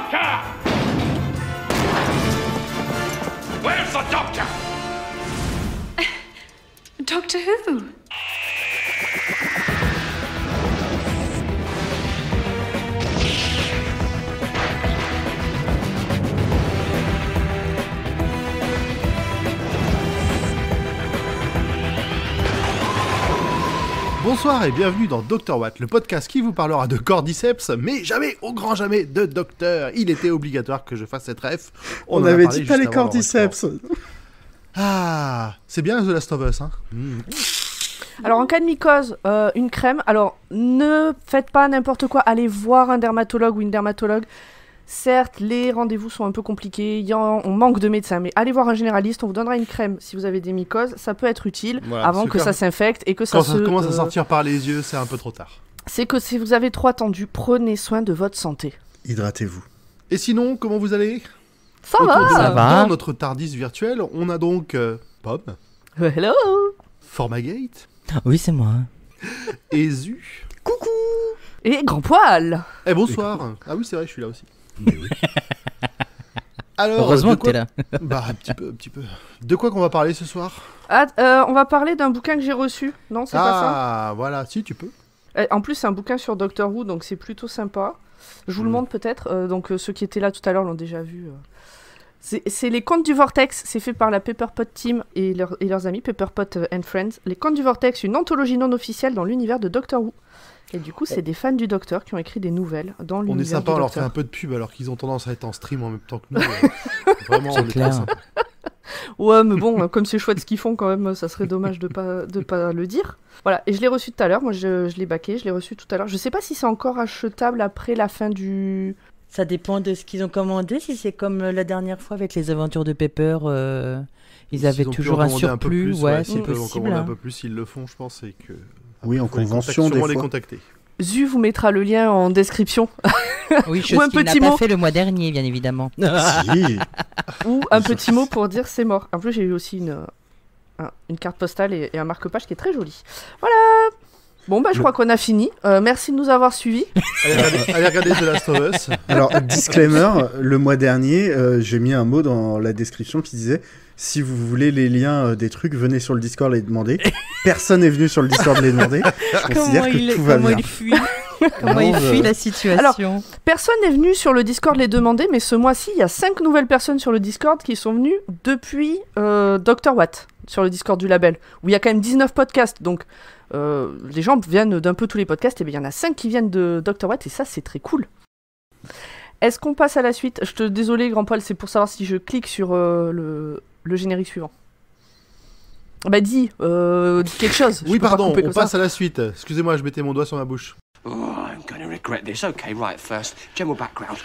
doctor? Where's the doctor? Doctor Who? Bonsoir et bienvenue dans Dr Watt, le podcast qui vous parlera de cordyceps, mais jamais, au grand jamais, de docteur. Il était obligatoire que je fasse cette ref. On avait dit pas les cordyceps. Ah, c'est bien The Last of Us, hein. Alors en cas de mycose, une crème. Alors ne faites pas n'importe quoi, allez voir un dermatologue ou une dermatologue. Certes, les rendez-vous sont un peu compliqués, on manque de médecins, mais allez voir un généraliste, on vous donnera une crème si vous avez des mycoses, ça peut être utile avant que ça s'infecte et que quand ça commence à sortir par les yeux, c'est un peu trop tard. C'est que si vous avez trop attendu, prenez soin de votre santé. Hydratez-vous. Et sinon, comment vous allez ? Ça va. Dans notre Tardis virtuel, on a donc Pomme. Hello. Formagate. Oui, c'est moi. Et Zu. Coucou. Et Grand Poil. Et bonsoir. Ah oui, c'est vrai, je suis là aussi. Mais oui. Alors, heureusement que t'es là. Bah, un petit peu. De quoi qu'on va parler ce soir ? On va parler d'un bouquin que j'ai reçu. Non, c'est pas ça ? Ah, voilà, si tu peux. En plus, c'est un bouquin sur Doctor Who, donc c'est plutôt sympa. Je vous le montre peut-être. Donc ceux qui étaient là tout à l'heure l'ont déjà vu. C'est les Contes du Vortex. C'est fait par la Pepperpot Team et leurs amis, Pepperpot and Friends. Les Contes du Vortex, une anthologie non officielle dans l'univers de Doctor Who. Et du coup, c'est des fans du Docteur qui ont écrit des nouvelles dans l'univers du Docteur. On est sympa, on leur fait un peu de pub alors qu'ils ont tendance à être en stream en même temps que nous. Vraiment, on est très sympa. Ouais, mais bon, comme c'est chouette ce qu'ils font quand même, ça serait dommage de pas le dire. Voilà, et je l'ai reçu tout à l'heure, moi je l'ai backé, je l'ai reçu tout à l'heure. Je sais pas si c'est encore achetable après la fin du... Ça dépend de ce qu'ils ont commandé, si c'est comme la dernière fois avec les aventures de Pepper, ils avaient toujours un surplus. Ouais, s'ils peuvent en commander un peu plus, ils le font, je pense, et que... Oui, en convention, des fois. Les contacter. Zu vous mettra le lien en description. Oui, chose qu'il n'a pas fait le mois dernier, bien évidemment. Si. Ou un petit mot pour dire c'est mort. En plus, j'ai eu aussi une carte postale et un marque-page qui est très joli. Voilà. Bon, bah, je crois qu'on a fini. Merci de nous avoir suivis. Allez regarder The Last of Us. Alors, disclaimer, le mois dernier, j'ai mis un mot dans la description qui disait « Si vous voulez les liens des trucs, venez sur le Discord les demander. » Personne n'est venu sur le Discord les demander. Je considère que tout va bien. Comment il fuit la situation. Alors, personne n'est venu sur le Discord les demander, mais ce mois-ci, il y a 5 nouvelles personnes sur le Discord qui sont venues depuis Dr Watt, sur le Discord du label, où il y a quand même 19 podcasts, donc les gens viennent d'un peu tous les podcasts, et bien il y en a 5 qui viennent de Dr Watt, et ça, c'est très cool. Est-ce qu'on passe à la suite ? Désolé, Grand Poil, c'est pour savoir si je clique sur le générique suivant. Bah dis quelque chose. Oui, pardon, on passe à la suite. Excusez-moi, je mettais mon doigt sur ma bouche. Oh, I'm gonna regret this. Okay, right, first, general background.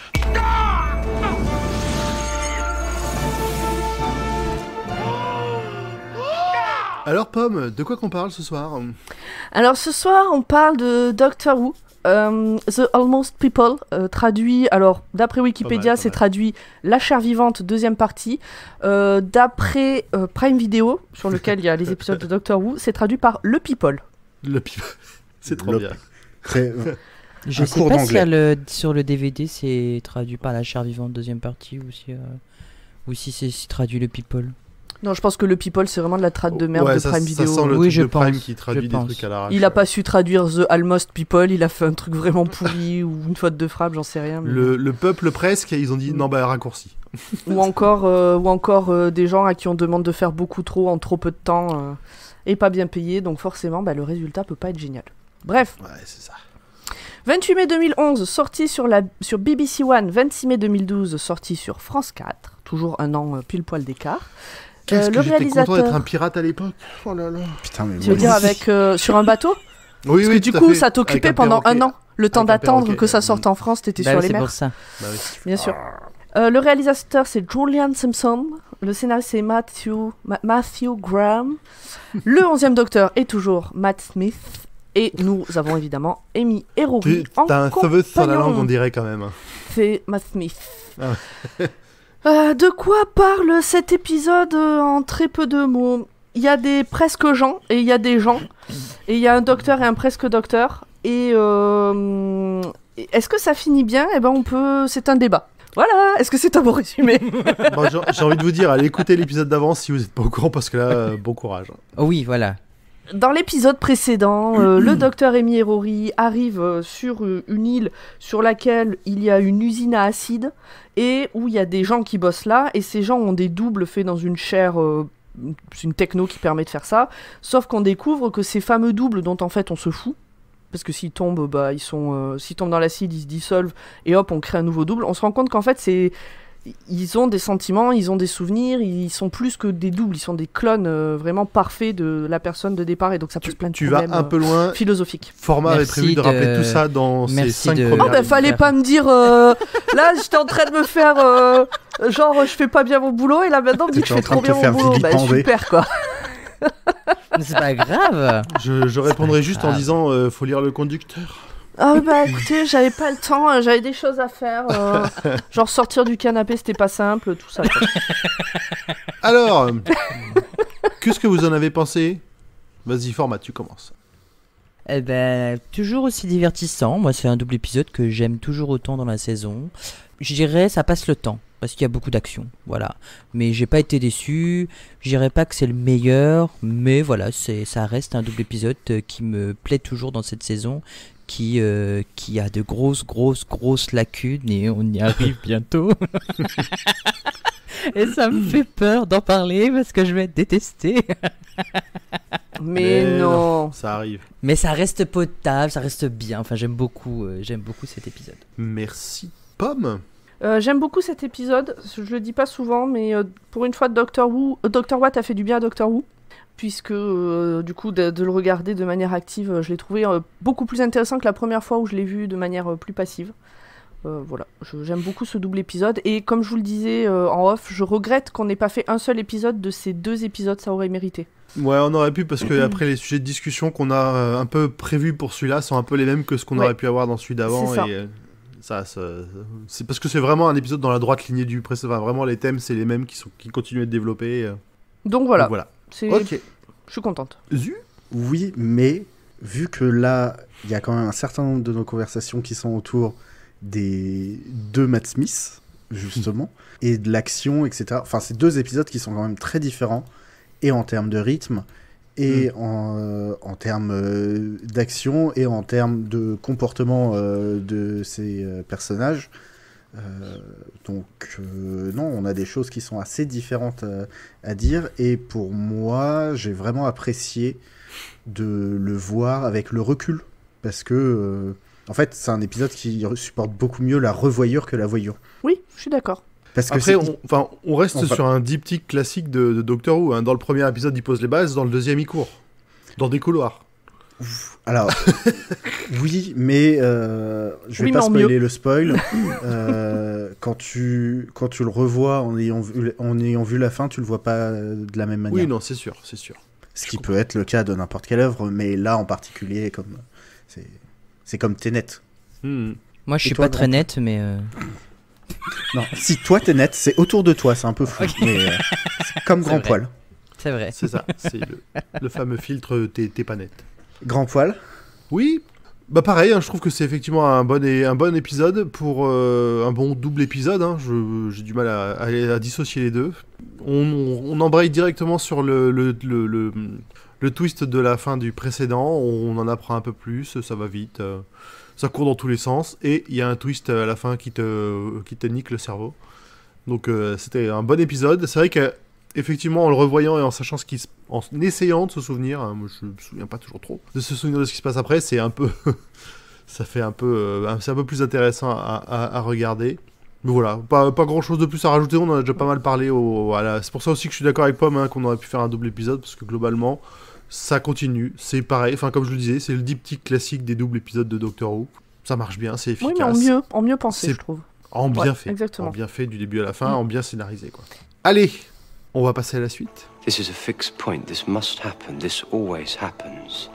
Alors, Pomme, de quoi qu'on parle ce soir ? Alors, ce soir, on parle de Doctor Who. The Almost People, traduit, alors d'après Wikipédia, c'est traduit La chair vivante, deuxième partie. D'après Prime Video, sur lequel il y a les épisodes de Doctor Who, c'est traduit par Le People. Le People, c'est trop bien. Je sais pas si sur le DVD c'est traduit par La chair vivante, deuxième partie, ou si c'est traduit Le People. Non, je pense que Le People, c'est vraiment de la trad de merde de Prime Video. Ça sent le truc de Prime qui traduit des trucs à l'arrache. Il a pas su traduire The Almost People, il a fait un truc vraiment pourri ou une faute de frappe, j'en sais rien. Mais... Le peuple presque, ils ont dit non, bah raccourci. ou encore des gens à qui on demande de faire beaucoup trop en trop peu de temps et pas bien payé, donc forcément le résultat peut pas être génial. Bref. Ouais, c'est ça. 28 mai 2011, sorti sur BBC One, 26 mai 2012, sorti sur France 4, toujours un an pile poil d'écart. Qu'est-ce que j'étais content d'être un pirate à l'époque. Oh là là. Putain, mais tu veux dire avec sur un bateau ? Oui, parce que du coup, ça t'occupait pendant un an. Le temps d'attendre que ça sorte en France, t'étais sur les mers. Pour ça. Bah oui. Bien sûr. Le réalisateur, c'est Julian Simpson. Le scénariste, c'est Matthew Graham. Le 11e docteur est toujours Matt Smith. Et nous avons évidemment Amy et Rory en compagnon. T'as un cheveu sur la langue, on dirait quand même. C'est Matt Smith. De quoi parle cet épisode en très peu de mots ? Il y a des presque gens et il y a des gens. Et il y a un docteur et un presque docteur. Et est-ce que ça finit bien ? Eh ben c'est un débat. Voilà, est-ce que c'est un bon résumé? Bon, j'ai envie de vous dire, allez écouter l'épisode d'avant si vous n'êtes pas au courant, parce que là, bon courage. Oh oui, voilà. Dans l'épisode précédent, le docteur Amy et Rory arrivent sur une île sur laquelle il y a une usine à acide et où il y a des gens qui bossent là, et ces gens ont des doubles faits dans une chair, c'est une techno qui permet de faire ça, sauf qu'on découvre que ces fameux doubles dont en fait on se fout, parce que s'ils tombent, s'ils tombent dans l'acide, ils se dissolvent, et hop, on crée un nouveau double, on se rend compte qu'en fait ils ont des sentiments, ils ont des souvenirs, ils sont plus que des doubles, ils sont des clones vraiment parfaits de la personne de départ, et donc ça pose plein de problèmes vas un peu loin. Philosophiques. Format avait prévu de rappeler tout ça dans ses 5 premières. Oh, fallait pas me dire, là j'étais en train de me faire, genre je fais pas bien mon boulot, et là maintenant on me dit que je fais trop bien mon boulot, bah super quoi. Mais c'est pas grave. Je répondrai juste en disant, faut lire le conducteur. Ah bah écoutez, j'avais pas le temps, j'avais des choses à faire, genre sortir du canapé c'était pas simple, tout ça. Alors, qu'est-ce que vous en avez pensé? Vas-y, Format, tu commences. Eh ben, toujours aussi divertissant. Moi, c'est un double épisode que j'aime toujours autant dans la saison. Je dirais, ça passe le temps, parce qu'il y a beaucoup d'action, voilà. Mais j'ai pas été déçu. Je dirais pas que c'est le meilleur, mais voilà, ça reste un double épisode qui me plaît toujours dans cette saison, qui a de grosses lacunes, et on y arrive bientôt. Et ça me fait peur d'en parler parce que je vais être détesté. Mais non, ça arrive. Mais ça reste potable, ça reste bien. Enfin, j'aime beaucoup cet épisode. Merci, Pomme. J'aime beaucoup cet épisode. Je le dis pas souvent, mais pour une fois, Dr. Watt a fait du bien à Dr. Who. Puisque du coup de le regarder de manière active, je l'ai trouvé beaucoup plus intéressant que la première fois où je l'ai vu de manière plus passive. Voilà, j'aime beaucoup ce double épisode, et comme je vous le disais en off, je regrette qu'on n'ait pas fait un seul épisode de ces 2 épisodes, ça aurait mérité. Ouais, on aurait pu, parce que après les sujets de discussion qu'on a un peu prévus pour celui-là sont un peu les mêmes que ce qu'on aurait pu avoir dans celui d'avant, et c'est parce que c'est vraiment un épisode dans la droite lignée du précédent. Enfin, vraiment les thèmes c'est les mêmes qui continuent à être développés. Donc voilà. Ok. Je suis contente. Oui, mais vu que là, il y a quand même un certain nombre de nos conversations qui sont autour des 2 Matt Smith, justement, et de l'action, etc. Enfin, c'est 2 épisodes qui sont quand même très différents, et en termes de rythme, et en termes d'action, et en termes de comportement de ces personnages. Donc non, on a des choses qui sont assez différentes à dire, et pour moi j'ai vraiment apprécié de le voir avec le recul, parce que en fait c'est un épisode qui supporte beaucoup mieux la revoyure que la voyure. Oui, je suis d'accord. Parce que après, on reste sur un diptyque classique de Doctor Who, hein. Dans le premier épisode il pose les bases, dans le deuxième il court dans des couloirs. Alors, oui, mais je vais pas spoiler le spoil. Quand tu le revois en ayant vu la fin, tu le vois pas de la même manière. Oui, non, c'est sûr. Ce qui peut être le cas de n'importe quelle œuvre, mais là en particulier, c'est comme Tenet. Moi, je suis pas très net, mais. Non, si toi t'es net, c'est autour de toi, c'est un peu fou, mais c'est comme Grand Poil. C'est vrai. C'est ça, c'est le fameux filtre t'es pas net. Grand Poil. Oui, bah pareil, hein, je trouve que c'est effectivement un bon épisode pour un bon double épisode. Hein. J'ai du mal à dissocier les deux. On embraye directement sur le twist de la fin du précédent. On en apprend un peu plus, ça va vite, ça court dans tous les sens, et il y a un twist à la fin qui te nique le cerveau. Donc c'était un bon épisode. C'est vrai que effectivement, en le revoyant et en sachant en essayant de se souvenir, hein, moi je me souviens pas toujours trop, de se souvenir de ce qui se passe après, c'est un peu, c'est un peu plus intéressant à regarder. Mais voilà, pas grand chose de plus à rajouter, on en a déjà pas mal parlé. C'est pour ça aussi que je suis d'accord avec Pomme, hein, qu'on aurait pu faire un double épisode, parce que globalement, ça continue, c'est pareil, enfin comme je le disais, c'est le diptyque classique des doubles épisodes de Doctor Who. Ça marche bien, c'est efficace. Oui, mais en mieux pensé, je trouve. En bien fait. Exactement. En bien fait du début à la fin, en bien scénarisé, quoi. Allez, on va passer à la suite. This is a fixed point. This must happen. This always happens.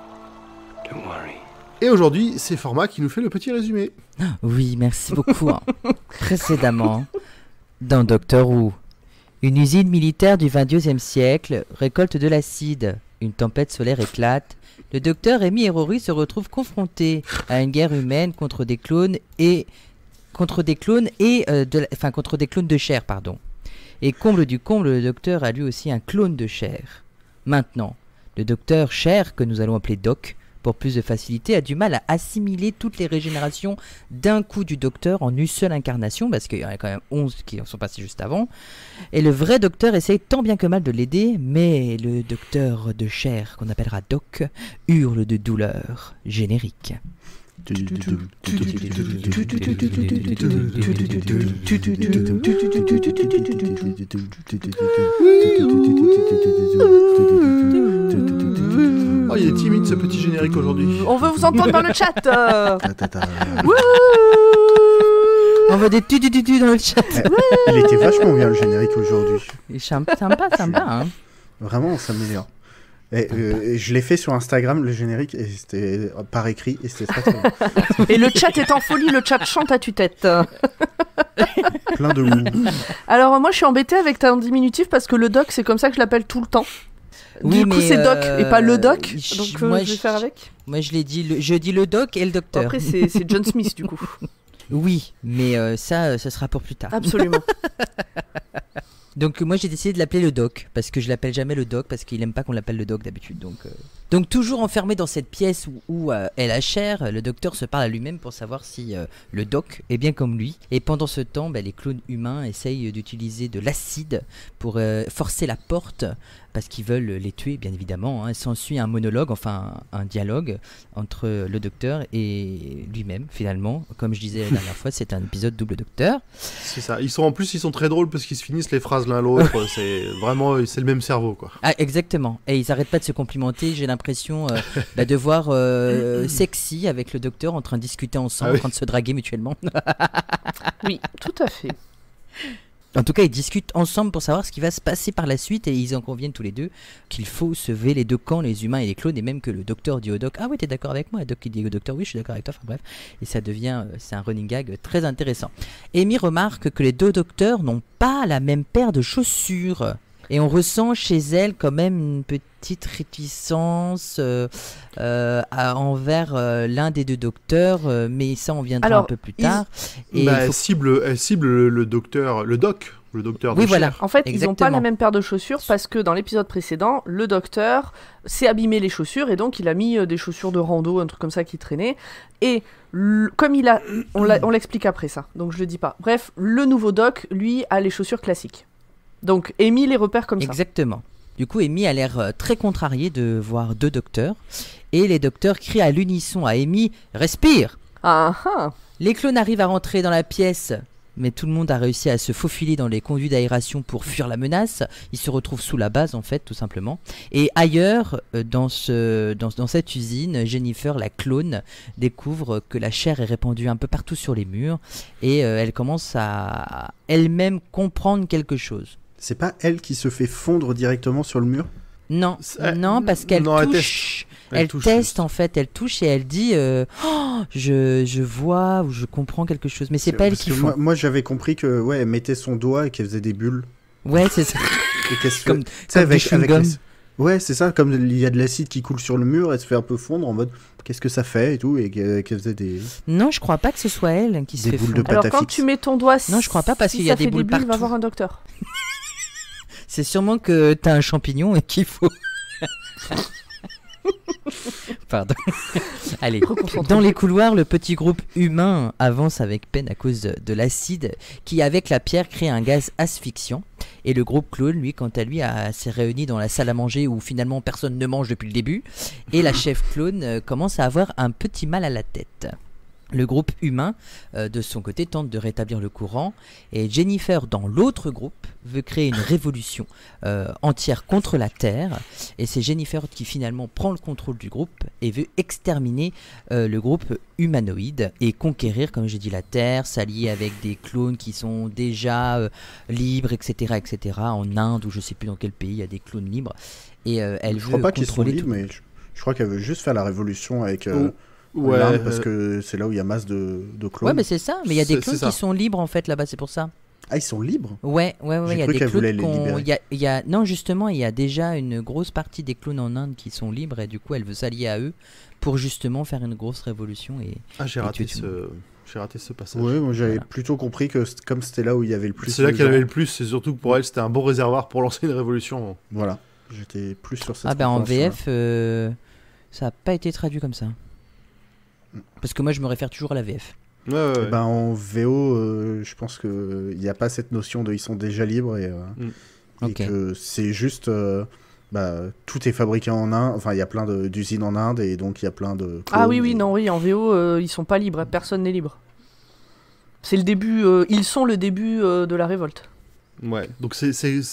Don't worry. Et aujourd'hui, c'est Format qui nous fait le petit résumé. Oui, merci beaucoup. Précédemment, dans Doctor Who, une usine militaire du XXe siècle récolte de l'acide. Une tempête solaire éclate. Le docteur Amy et Rory se retrouvent confrontés à une guerre humaine contre des clones et contre des clones et contre des clones de chair, pardon. Et comble du comble, le docteur a lui aussi un clone de chair. Maintenant, le docteur chair, que nous allons appeler Doc, pour plus de facilité, a du mal à assimiler toutes les régénérations d'un coup du docteur en une seule incarnation, parce qu'il y en a quand même 11 qui en sont passés juste avant. Et le vrai docteur essaye tant bien que mal de l'aider, mais le docteur de chair, qu'on appellera Doc, hurle de douleur. Générique. Oh, il est timide ce petit générique aujourd'hui. On veut vous entendre dans le chat. On veut des tu dans le chat. Il était vachement bien le générique aujourd'hui. Sympa, hein. Vraiment, on s'améliore. Et je l'ai fait sur Instagram, le générique, et c'était par écrit, et c'était très bien. Et le chat est en folie, le chat chante à tue-tête. Plein de loups. Alors moi je suis embêtée avec ta diminutif parce que le doc c'est comme ça que je l'appelle tout le temps. Oui, du coup c'est doc et pas le doc, donc moi, je vais faire avec. Moi je dis le doc et le docteur. Après c'est John Smith du coup. Oui, mais ça sera pour plus tard. Absolument. Donc moi j'ai décidé de l'appeler le doc, parce que je l'appelle jamais le doc, parce qu'il aime pas qu'on l'appelle le doc d'habitude. Donc toujours enfermé dans cette pièce où est la chair, le docteur se parle à lui-même pour savoir si le doc est bien comme lui. Et pendant ce temps, les clones humains essayent d'utiliser de l'acide pour forcer la porte, parce qu'ils veulent les tuer bien évidemment. S'ensuit un monologue, enfin un dialogue entre le docteur et lui-même finalement. Comme je disais la dernière fois, c'est un épisode double docteur. C'est ça, ils sont très drôles parce qu'ils se finissent les phrases l'un l'autre. C'est vraiment, c'est le même cerveau quoi. Ah exactement, et ils arrêtent pas de se complimenter. J'ai l'impression de voir Sexy avec le docteur en train de discuter ensemble, en train de se draguer mutuellement. Oui, tout à fait. En tout cas, ils discutent ensemble pour savoir ce qui va se passer par la suite, et ils en conviennent tous les deux qu'il faut sauver les deux camps, les humains et les clones, et même que le docteur dit au doc: ah ouais, t'es d'accord avec moi? Et Doc qui dit au docteur: oui, je suis d'accord avec toi. Enfin bref, et ça devient, c'est un running gag très intéressant. Amy remarque que les deux docteurs n'ont pas la même paire de chaussures, et on ressent chez elle quand même une petite réticence envers l'un des deux docteurs, mais ça on viendra un peu plus tard. Et elle cible le docteur, le doc oui, voilà. En fait, exactement. Ils n'ont pas la même paire de chaussures parce que dans l'épisode précédent, le docteur s'est abîmé les chaussures et donc il a mis des chaussures de rando, un truc comme ça qui traînait. Et comme on l'explique après ça, donc je le dis pas. Bref, le nouveau doc, lui, a les chaussures classiques. Donc Amy les repère comme ça. Exactement. Du coup, Amy a l'air très contrariée de voir deux docteurs. Et les docteurs crient à l'unisson à Amy: respire! Ah ah. Les clones arrivent à rentrer dans la pièce, mais tout le monde a réussi à se faufiler dans les conduits d'aération pour fuir la menace. Ils se retrouvent sous la base, en fait, tout simplement. Et ailleurs, dans cette usine, Jennifer, la clone, découvre que la chair est répandue un peu partout sur les murs. Et elle commence à elle-même comprendre quelque chose. C'est pas elle qui se fait fondre directement sur le mur? Non, parce qu'elle touche. Elle teste en fait, elle touche et elle dit je vois ou je comprends quelque chose, mais c'est pas elle qui fond. Moi j'avais compris que elle mettait son doigt et qu'elle faisait des bulles. Ouais, c'est ça. Et qu'elle se comme avec ouais, c'est ça, comme il y a de l'acide qui coule sur le mur, elle se fait un peu fondre en mode qu'est-ce que ça fait et tout, et qu'elle faisait des... Non, je crois pas que ce soit elle qui se fait fondre. Alors quand tu mets ton doigt, non, je crois pas, parce qu'il y a des bulles partout. Va voir un docteur. C'est sûrement que t'as un champignon et qu'il faut... Pardon. Allez, dans les couloirs, le petit groupe humain avance avec peine à cause de l'acide qui, avec la pierre, crée un gaz asphyxiant. Et le groupe clone, lui, quant à lui, s'est réuni dans la salle à manger où finalement personne ne mange depuis le début. Et la chef clone commence à avoir un petit mal à la tête. Le groupe humain, de son côté, tente de rétablir le courant, et Jennifer, dans l'autre groupe, veut créer une révolution entière contre la Terre, et c'est Jennifer qui finalement prend le contrôle du groupe et veut exterminer le groupe humanoïde et conquérir, comme j'ai dit, la Terre, s'allier avec des clones qui sont déjà libres, etc., en Inde, ou je sais plus dans quel pays, il y a des clones libres, et elle je veut crois pas qu'ils sont libres, tout. mais je crois qu'elle veut juste faire la révolution avec... parce que c'est là où il y a masse de clones. Ouais, mais c'est ça. Mais il y a des clones qui sont libres en fait là-bas, c'est pour ça. Ah, ils sont libres? Ouais. Il y a des clones non, justement, il y a déjà une grosse partie des clones en Inde qui sont libres et du coup, elle veut s'allier à eux pour justement faire une grosse révolution et. Ah, j'ai raté J'ai raté ce passage. Oui, moi j'avais plutôt compris que comme c'était là où il y avait le plus. C'est là de qu'elle avait gens, le plus, c'est surtout que pour elle, c'était un bon réservoir pour lancer une révolution. Voilà, j'étais plus sur cette. Ah ben en compréhension-là. VF, ça a pas été traduit comme ça. Parce que moi je me réfère toujours à la VF. Ouais. Eh ben, en VO, je pense qu'il n'y a pas cette notion de ils sont déjà libres et Ok. que c'est juste. Tout est fabriqué en Inde. Enfin, il y a plein d'usines en Inde et donc il y a plein de. Ah clones oui, et- non, oui, en VO, ils sont pas libres, personne n'est libre. C'est le début, ils sont le début de la révolte. Ouais, donc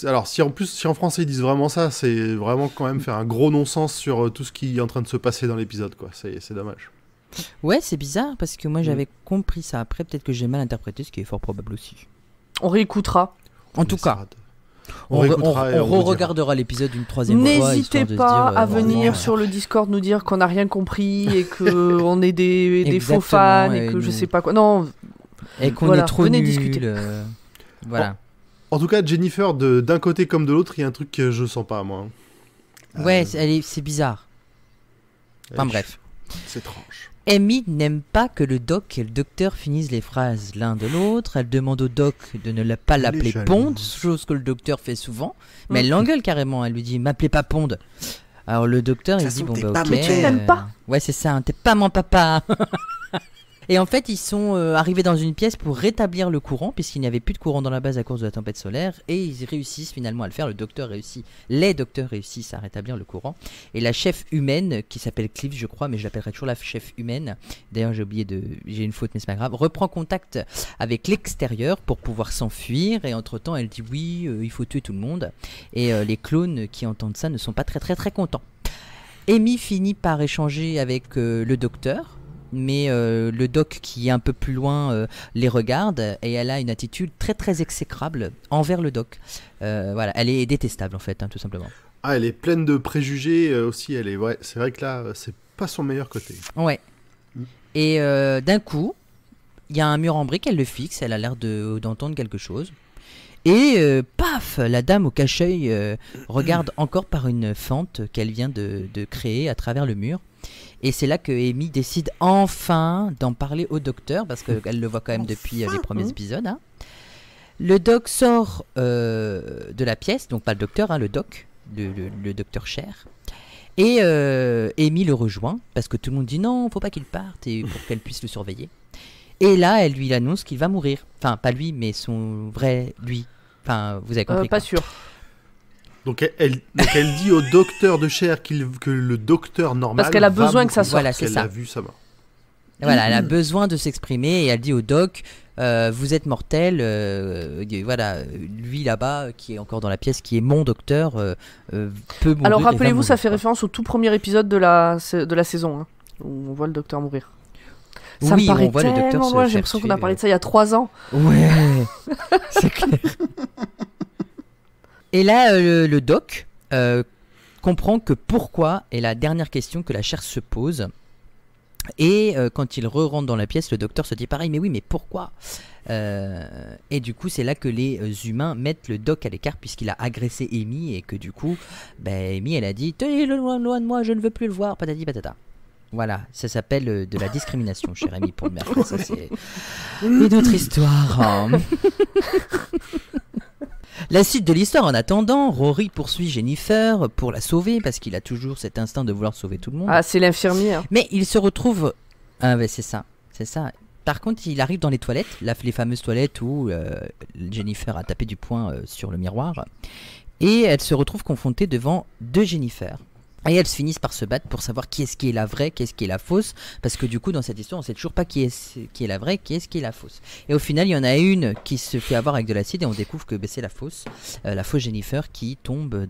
alors si en français ils disent vraiment ça, c'est vraiment quand même faire un gros non-sens sur tout ce qui est en train de se passer dans l'épisode, quoi. C'est dommage. Ouais, c'est bizarre parce que moi j'avais compris ça. Après, peut-être que j'ai mal interprété, ce qui est fort probable aussi. On réécoutera. En tout cas, on réécoutera et on vous dira. re-regardera l'épisode une troisième fois. N'hésitez histoire de se pas dire, à venir voilà. sur le Discord nous dire qu'on n'a rien compris et que on est des faux fans et que et je nous- sais pas quoi. Non, Et qu'on Voilà, est trop venez nul. discuter. Voilà. En tout cas, Jennifer, d'un côté comme de l'autre, il y a un truc que je sens pas, moi. Ouais, c'est bizarre. Enfin bref. C'est étrange. Amy n'aime pas que le doc et le docteur finissent les phrases l'un de l'autre. Elle demande au doc de ne pas l'appeler jalouse. Pond, chose que le docteur fait souvent. Mais elle l'engueule carrément. Elle lui dit m'appelez pas Pond. Alors le docteur De il toute dit façon, bon t'es bah pas ok. mon père. Tu n'aimes pas. Ouais c'est ça. T'es pas mon papa. Et en fait, ils sont arrivés dans une pièce pour rétablir le courant, puisqu'il n'y avait plus de courant dans la base à cause de la tempête solaire, et ils réussissent finalement à le faire. Les docteurs réussissent à rétablir le courant. Et la chef humaine, qui s'appelle Cliff, je crois, mais je l'appellerai toujours la chef humaine. D'ailleurs, j'ai une faute, mais c'est pas grave. Reprend contact avec l'extérieur pour pouvoir s'enfuir, et entre-temps, elle dit oui, il faut tuer tout le monde. Et les clones qui entendent ça ne sont pas très très très contents. Amy finit par échanger avec le docteur. Mais le doc qui est un peu plus loin les regarde et elle a une attitude très très exécrable envers le doc. Voilà, elle est détestable en fait, tout simplement. Ah, elle est pleine de préjugés aussi. Ouais, c'est vrai que là, c'est pas son meilleur côté. Ouais. Et d'un coup, il y a un mur en brique, elle le fixe, elle a l'air d'entendre quelque chose. Et paf, la dame au cache-œil regarde encore par une fente qu'elle vient de créer à travers le mur. Et c'est là que Amy décide enfin d'en parler au docteur, parce qu'elle le voit quand même depuis les premiers épisodes. Hein. Le doc sort de la pièce, donc pas le docteur, hein, le doc, le docteur Cher. Et Amy le rejoint, parce que tout le monde dit non, faut pas qu'il parte, et pour qu'elle puisse le surveiller. Et là, elle lui annonce qu'il va mourir. Enfin, pas lui, mais son vrai lui. Enfin, vous avez compris. pas quoi. sûr. Donc elle dit au docteur de chair que le docteur normal. Parce qu'elle a va besoin que ça mourir, sorte. Voilà, c'est qu'elle ça. a vu sa mort. Voilà, elle a besoin de s'exprimer et elle dit au doc vous êtes mortel. Voilà, lui là-bas, qui est encore dans la pièce, qui est mon docteur, peut mourir. Alors et va rappelez-vous, ça mourir, fait quoi. référence au tout premier épisode de la saison, hein, où on voit le docteur mourir. Ça Oui, me paraît on voit le docteur tellement se loin, j'ai faire l'impression qu'on a tuer, parlé de ça il y a 3 ans. Ouais, c'est clair. Et là, le doc comprend que pourquoi est la dernière question que la chair se pose. Et quand il rentre dans la pièce, le docteur se dit pareil, mais oui, mais pourquoi et du coup, c'est là que les humains mettent le doc à l'écart puisqu'il a agressé Amy et que du coup, Amy, elle a dit tenez-le loin de moi, je ne veux plus le voir, patati patata. Voilà, ça s'appelle de la discrimination, cher Amy, pour le mercredi. Ça, c'est une autre histoire. Hein. La suite de l'histoire, en attendant, Rory poursuit Jennifer pour la sauver parce qu'il a toujours cet instinct de vouloir sauver tout le monde. Ah, c'est l'infirmier. Hein. Mais il se retrouve. Ah, ouais, c'est ça. Par contre, il arrive dans les toilettes, les fameuses toilettes où Jennifer a tapé du poing sur le miroir. Et elle se retrouve confrontée devant 2 Jennifer. Et elles finissent par se battre pour savoir qui est-ce qui est la vraie, qui est-ce qui est la fausse. Parce que du coup, dans cette histoire, on sait toujours pas qui est la vraie, qui est-ce qui est la fausse. Et au final, il y en a une qui se fait avoir avec de l'acide et on découvre que c'est la fausse Jennifer qui tombe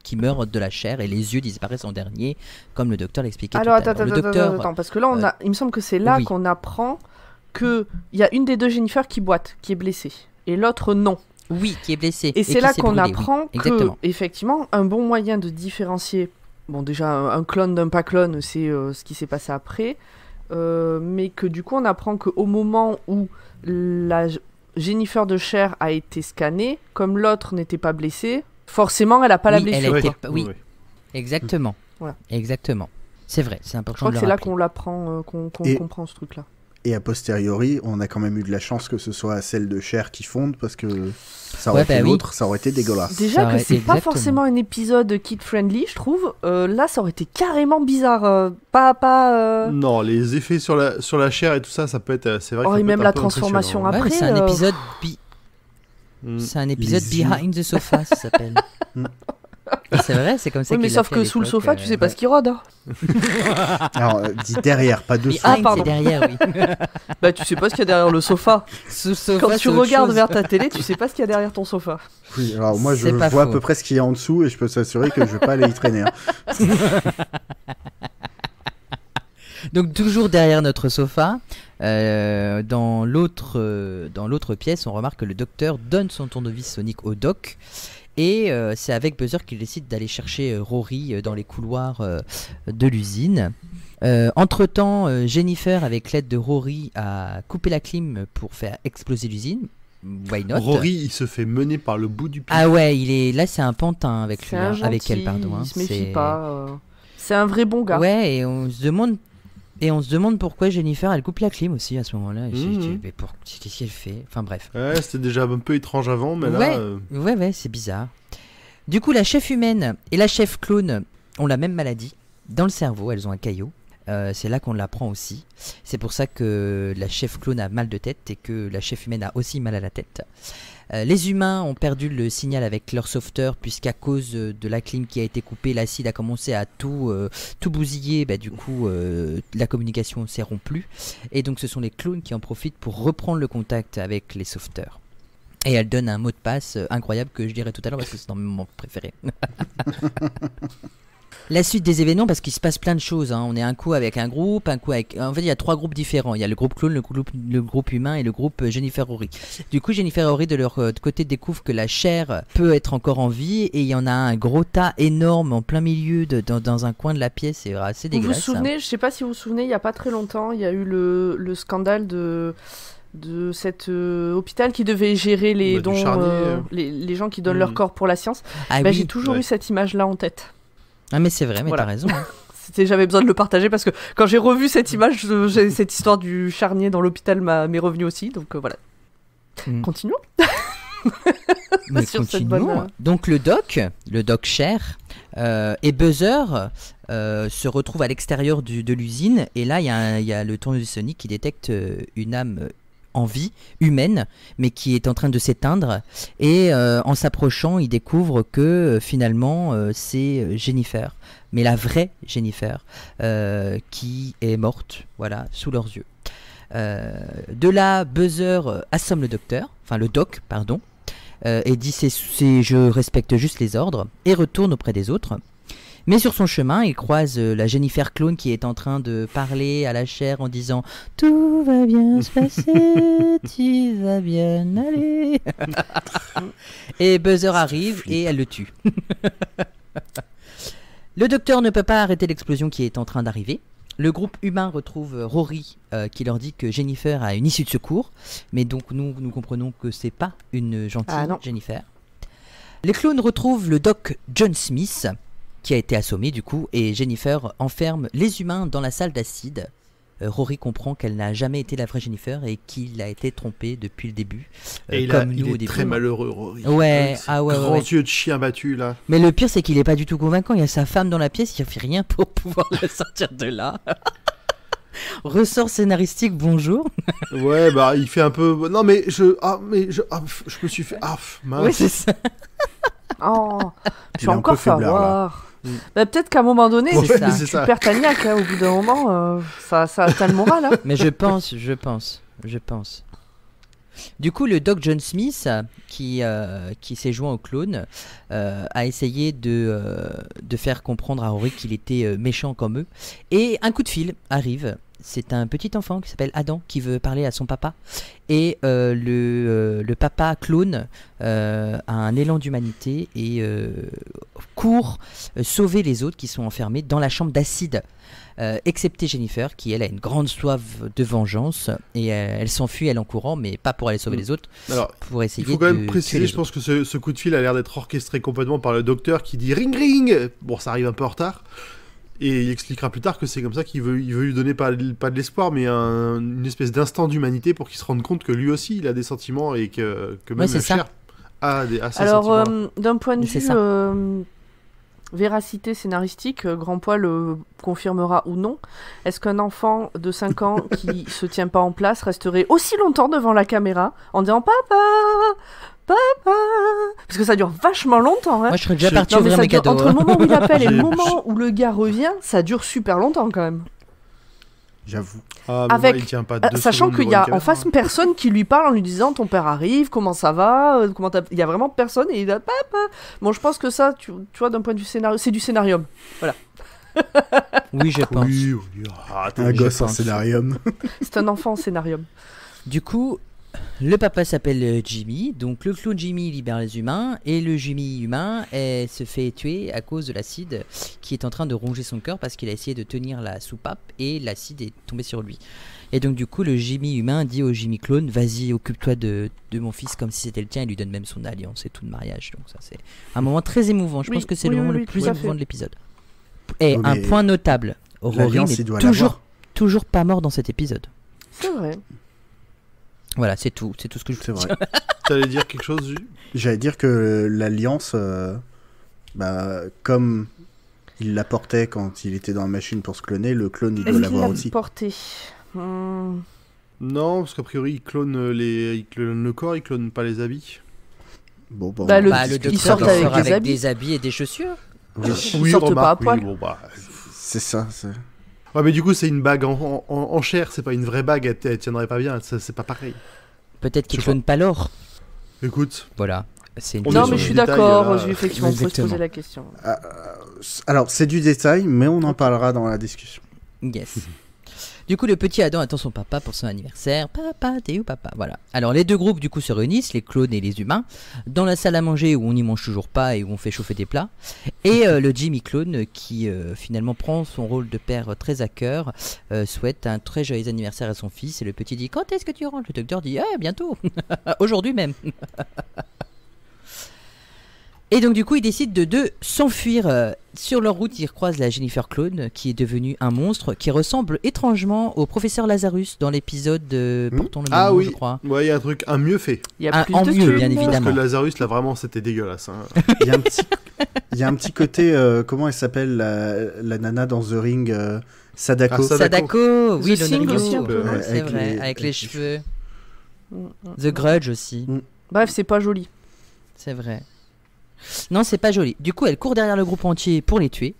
qui meurt de la chair et les yeux disparaissent en dernier, comme le docteur l'expliquait Alors tout à l'heure. attends, parce que là, il me semble que c'est là oui. qu'on apprend qu'il y a une des 2 Jennifer qui boite, qui est blessée, et l'autre non. Oui, qui est blessé. Et c'est qui là s'est qu'on brûlé, apprend oui. que, Exactement. effectivement, un bon moyen de différencier, bon déjà un clone d'un pas clone, c'est ce qui s'est passé après, mais que du coup on apprend qu'au moment où la Jennifer de chair a été scannée, comme l'autre n'était pas blessée, forcément elle n'a pas la Oui, elle blessure. a été- quoi. oui. Exactement. Voilà. Exactement. C'est vrai, c'est Je important crois de que le c'est là rappeler. qu'on l'apprend, qu'on Et- comprend ce truc-là. Et a posteriori, on a quand même eu de la chance que ce soit celle de Cher qui fonde, parce que ça aurait Ouais, été bah oui. l'autre, ça aurait été dégueulasse. Déjà Ça que aurait- c'est pas exactement. forcément un épisode kid-friendly, je trouve. Là, ça aurait été carrément bizarre. Pas. Non, les effets sur la chair et tout ça, ça peut être. C'est vrai que Oh, ça et peut même être la un peu transformation impressionnant. Ouais, mais c'est un Après, épisode, Mm. c'est un épisode Les yeux. behind the sofa, ça s'appelle. C'est vrai, c'est comme ça Oui, mais qu'il l'a sauf fait que à sous le l'époque, sofa, tu sais pas ouais. ce qui rôde. Hein. Alors, dis derrière, pas dessous. Behind, pardon. c'est derrière, oui. Bah, tu sais pas ce qu'il y a derrière le sofa. Sous le sofa, Quand c'est tu autre regardes chose. vers ta télé, tu sais pas ce qu'il y a derrière ton sofa. Oui, alors moi, je C'est pas vois à faux. peu près ce qu'il y a en dessous, et je peux t'assurer que je vais pas aller y traîner. Hein. Donc toujours derrière notre sofa, dans l'autre pièce, on remarque que le docteur donne son tournevis sonique au doc. Et c'est avec Buzzer qu'il décide d'aller chercher Rory dans les couloirs de l'usine. Entre-temps, Jennifer, avec l'aide de Rory, a coupé la clim pour faire exploser l'usine. Why not? Rory, il se fait mener par le bout du pied. Ah ouais, là c'est un pantin avec lui, C'est un hein, gentil, avec elle, pardon. hein. il se méfie C'est- pas. C'est un vrai bon gars. Ouais, et on se demande pourquoi Jennifer elle coupe la clim aussi à ce moment-là. Et je dis, Mhm. mais qu'est-ce qu'elle fait? Enfin bref. Ouais, c'était déjà un peu étrange avant, mais là. Ouais. Ouais, c'est bizarre. Du coup, la chef humaine et la chef clone ont la même maladie. Dans le cerveau, elles ont un caillot. C'est là qu'on l'apprend aussi. C'est pour ça que la chef clone a mal de tête et que la chef humaine a aussi mal à la tête. Les humains ont perdu le signal avec leur sauveteur puisqu'à cause de la clim qui a été coupée, l'acide a commencé à tout bousiller. Bah, du coup, la communication s'est rompue. Et donc ce sont les clones qui en profitent pour reprendre le contact avec les sauveteurs. Et elle donne un mot de passe incroyable que je dirai tout à l'heure parce que c'est dans mes moments préférés. La suite des événements, parce qu'il se passe plein de choses. Hein. On est un coup avec un groupe, un coup avec... En fait, il y a 3 groupes différents. Il y a le groupe clone, le groupe humain et le groupe Jennifer Rory. Du coup, Jennifer et Rory, de leur côté, découvrent que la chair peut être encore en vie. Et il y en a un gros tas énorme en plein milieu, dans un coin de la pièce. C'est assez Vous vous dégueulasse. souvenez, je sais pas si vous vous souvenez, il y a pas très longtemps, il y a eu le scandale de cet hôpital qui devait gérer les Bah, du dons, charnier, les gens qui donnent Mm. leur corps pour la science. Ah Bah, oui. j'ai toujours ouais. eu cette image-là en tête. Ah mais c'est vrai, mais Voilà. t'as raison. hein. J'avais besoin de le partager parce que quand j'ai revu cette image, cette histoire du charnier dans l'hôpital m'est revenue aussi. Donc voilà. Mm. Continuons. Mais Sur cette continuons. bonne- Donc le doc Cher et Buzzer se retrouvent à l'extérieur de l'usine et là il y a le tournevis sonique qui détecte une âme en vie, humaine, mais qui est en train de s'éteindre et en s'approchant il découvre que finalement c'est Jennifer, mais la vraie Jennifer qui est morte, voilà, sous leurs yeux. De là, Buzzer assomme le doc, pardon, et dit je respecte juste les ordres, et retourne auprès des autres. Mais sur son chemin, il croise la Jennifer clone qui est en train de parler à la chair en disant « Tout va bien se passer, tu vas bien aller. » Et Buzzer arrive et elle le tue. Le docteur ne peut pas arrêter l'explosion qui est en train d'arriver. Le groupe humain retrouve Rory qui leur dit que Jennifer a une issue de secours, mais donc nous comprenons que c'est pas une gentille Ah non. Jennifer. Les clones retrouvent le doc John Smith qui a été assommé du coup et Jennifer enferme les humains dans la salle d'acide. Rory comprend qu'elle n'a jamais été la vraie Jennifer et qu'il a été trompé depuis le début, Et comme il nous au est début. très malheureux, Rory. Ouais, Ses ah ouais, grands ouais. yeux de chien battu, là. Mais le pire c'est qu'il est pas du tout convaincant. Il y a sa femme dans la pièce, il ne fait rien pour pouvoir la sortir de là. Ressort scénaristique, bonjour. Ouais, bah, il fait un peu... Non, mais je me suis fait... Ah, mince. Oui, c'est ça. Oh, je suis Il est un encore peu fait faiblard, là. avoir. Mm. Bah, peut-être qu'à un moment donné, Ouais, ça. c'est tu ça. perds ta niaque, hein, au bout d'un moment, ça atteint le moral. Hein. Mais je pense. Du coup, le Doc John Smith, qui s'est joint au clone, a essayé de faire comprendre à Rory qu'il était méchant comme eux. Et un coup de fil arrive. C'est un petit enfant qui s'appelle Adam qui veut parler à son papa. Et le papa clone a un élan d'humanité et court sauver les autres qui sont enfermés dans la chambre d'acide. Excepté Jennifer qui elle a une grande soif de vengeance et elle s'enfuit elle en courant mais pas pour aller sauver les autres, Alors, pour essayer il faut quand de même tuer préciser, les je pense que ce coup de fil a l'air d'être orchestré complètement par le docteur qui dit ring ring. Bon, ça arrive un peu en retard. Et il expliquera plus tard que c'est comme ça qu'il veut lui donner pas de l'espoir, mais une espèce d'instant d'humanité pour qu'il se rende compte que lui aussi, il a des sentiments et que même la chair a ses sentiments. Alors, d'un point de vue véracité scénaristique, Grand Poil confirmera ou non. Est-ce qu'un enfant de 5 ans qui se tient pas en place resterait aussi longtemps devant la caméra en disant « Papa !» Parce que ça dure vachement longtemps. Hein. Moi, je serais déjà parti ouvrir mes cadeaux. Entre le moment où il appelle et le moment où le gars revient, ça dure super longtemps quand même. J'avoue. Avec, il tient pas sachant qu'il y a en face personne qui lui parle en lui disant ton père arrive, comment ça va, il y a vraiment personne et il a papa. Bon, je pense que ça, tu vois, d'un point de vue scénario, c'est du scénarium. Voilà. Oui, je pense. Oui. Un gosse en scénarium. C'est un enfant en scénarium. Du coup, le papa s'appelle Jimmy, donc le clown Jimmy libère les humains, et le Jimmy humain se fait tuer à cause de l'acide qui est en train de ronger son cœur parce qu'il a essayé de tenir la soupape et l'acide est tombé sur lui. Et donc du coup, le Jimmy humain dit au Jimmy clone, vas-y, occupe-toi de mon fils comme si c'était le tien, et lui donne même son alliance et tout de mariage. Donc ça, c'est un moment très émouvant. Je pense que c'est le moment le plus émouvant de l'épisode. Et un point notable, Rory n'est toujours pas mort dans cet épisode. C'est vrai. Voilà, c'est tout ce que je veux dire. T'allais dire quelque chose, J'allais dire que l'alliance, comme il la portait quand il était dans la machine pour se cloner, le clone, il doit l'avoir aussi. Porté Non, parce qu'a priori, il clone le corps, il clone pas les habits. Bon. Le docteur sort avec des habits et des chaussures. Oui, sortent pas à poil. C'est ça. Ouais, mais du coup, c'est une bague en chair, c'est pas une vraie bague, elle tiendrait pas bien, c'est pas pareil. Peut-être qu'il clone pas l'or. Écoute. Voilà. Non, mais je suis d'accord, effectivement, on peut se poser la question. Alors, c'est du détail, mais on en parlera dans la discussion. Yes. Du coup, le petit Adam attend son papa pour son anniversaire. Papa, t'es où, papa? Voilà. Alors, les deux groupes, du coup, se réunissent, les clones et les humains, dans la salle à manger où on n'y mange toujours pas et où on fait chauffer des plats. Et le Jimmy clone, qui finalement prend son rôle de père très à cœur, souhaite un très joyeux anniversaire à son fils. Et le petit dit, quand est-ce que tu rentres? Le docteur dit, bientôt. Aujourd'hui même. Et donc du coup ils décident de s'enfuir. Sur leur route ils recroisent la Jennifer Clone qui est devenue un monstre qui ressemble étrangement au professeur Lazarus dans l'épisode Portons le même nom, je crois. Ouais, il y a un mieux fait. Il y a plus en de mieux bien évidemment. Parce que Lazarus là vraiment c'était dégueulasse. Hein. Il y a un petit côté, comment elle s'appelle la nana dans The Ring, Sadako. Sadako, oui, The Thing aussi un peu. C'est vrai, avec les cheveux. The Grudge aussi. Bref, c'est pas joli. C'est vrai. Non, c'est pas joli. Du coup, elle court derrière le groupe entier pour les tuer.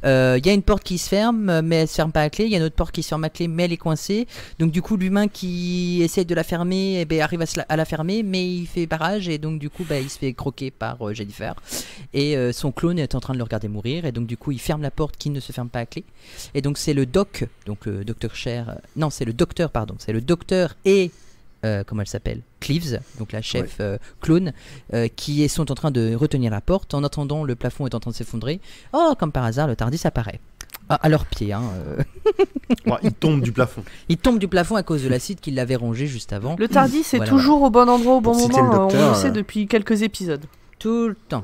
Il y a une porte qui se ferme, mais elle se ferme pas à clé. Il y a une autre porte qui se ferme à clé, mais elle est coincée. Donc, du coup, l'humain qui essaie de la fermer, arrive à la fermer, mais il fait barrage et donc, du coup, il se fait croquer par Jennifer. Et son clone est en train de le regarder mourir. Et donc, du coup, il ferme la porte qui ne se ferme pas à clé. Et donc, c'est le doc, donc docteur Cher. Non, c'est le docteur, pardon. C'est le docteur et. Comment elle s'appelle, Cleaves, donc la chef clone, qui sont en train de retenir la porte. En attendant, le plafond est en train de s'effondrer. Oh, comme par hasard, le Tardis apparaît. À leurs pieds. Il tombe du plafond. Il tombe du plafond à cause de l'acide qui l'avait rongé juste avant. Le Tardis est toujours au bon endroit au bon moment. On le sait depuis quelques épisodes. Tout le temps.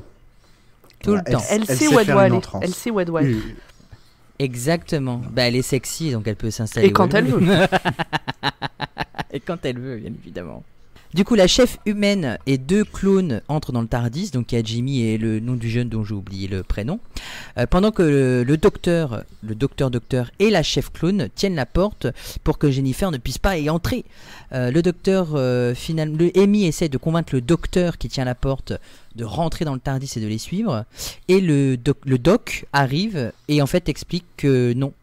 Tout le temps. Elle sait où elle doit aller. Elle sait où elle doit aller. Exactement. Elle est sexy, donc elle peut s'installer. Et quand elle veut. Et quand elle veut, bien évidemment. Du coup, la chef humaine et deux clones entrent dans le Tardis. Donc, il y a Jimmy et le nom du jeune dont j'ai oublié le prénom. Pendant que le docteur et la chef clone tiennent la porte pour que Jennifer ne puisse pas y entrer. Le docteur, Amy essaie de convaincre le docteur qui tient la porte de rentrer dans le Tardis et de les suivre. Et le doc arrive et en fait explique que non.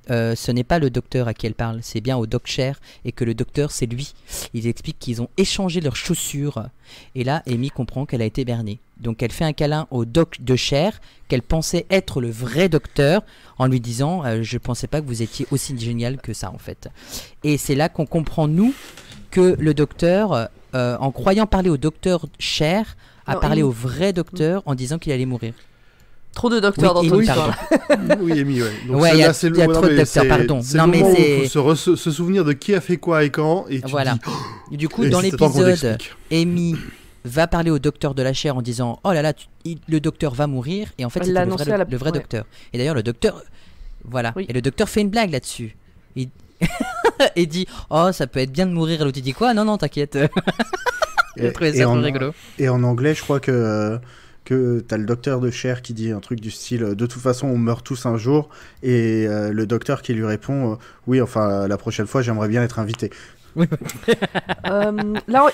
Ce n'est pas le docteur à qui elle parle, c'est bien au doc Cher et que le docteur c'est lui. Ils expliquent qu'ils ont échangé leurs chaussures et là Amy comprend qu'elle a été bernée. Donc elle fait un câlin au doc de Cher qu'elle pensait être le vrai docteur en lui disant je pensais pas que vous étiez aussi génial que ça en fait. Et c'est là qu'on comprend nous que le docteur en croyant parler au docteur Cher a parlé au vrai docteur en disant qu'il allait mourir. Trop de docteurs dans ton histoire. Oui, Amy, ouais. Donc il y a trop de docteurs, pardon. Non, mais c'est se souvenir de qui a fait quoi et quand. Et tu voilà. Dis, du coup, dans l'épisode, Amy va parler au docteur de la chair en disant oh là là, le docteur va mourir. Et en fait, c'était le vrai docteur. Et d'ailleurs, le docteur Voilà. Oui. Et le docteur fait une blague là-dessus. Il et dit oh ça peut être bien de mourir. Et l'autre il dit quoi? Non t'inquiète. J'ai trouvé ça trop rigolo. Et en anglais, je crois que t'as le docteur de Cher qui dit un truc du style de toute façon on meurt tous un jour, et le docteur qui lui répond oui enfin la prochaine fois j'aimerais bien être invité. Là,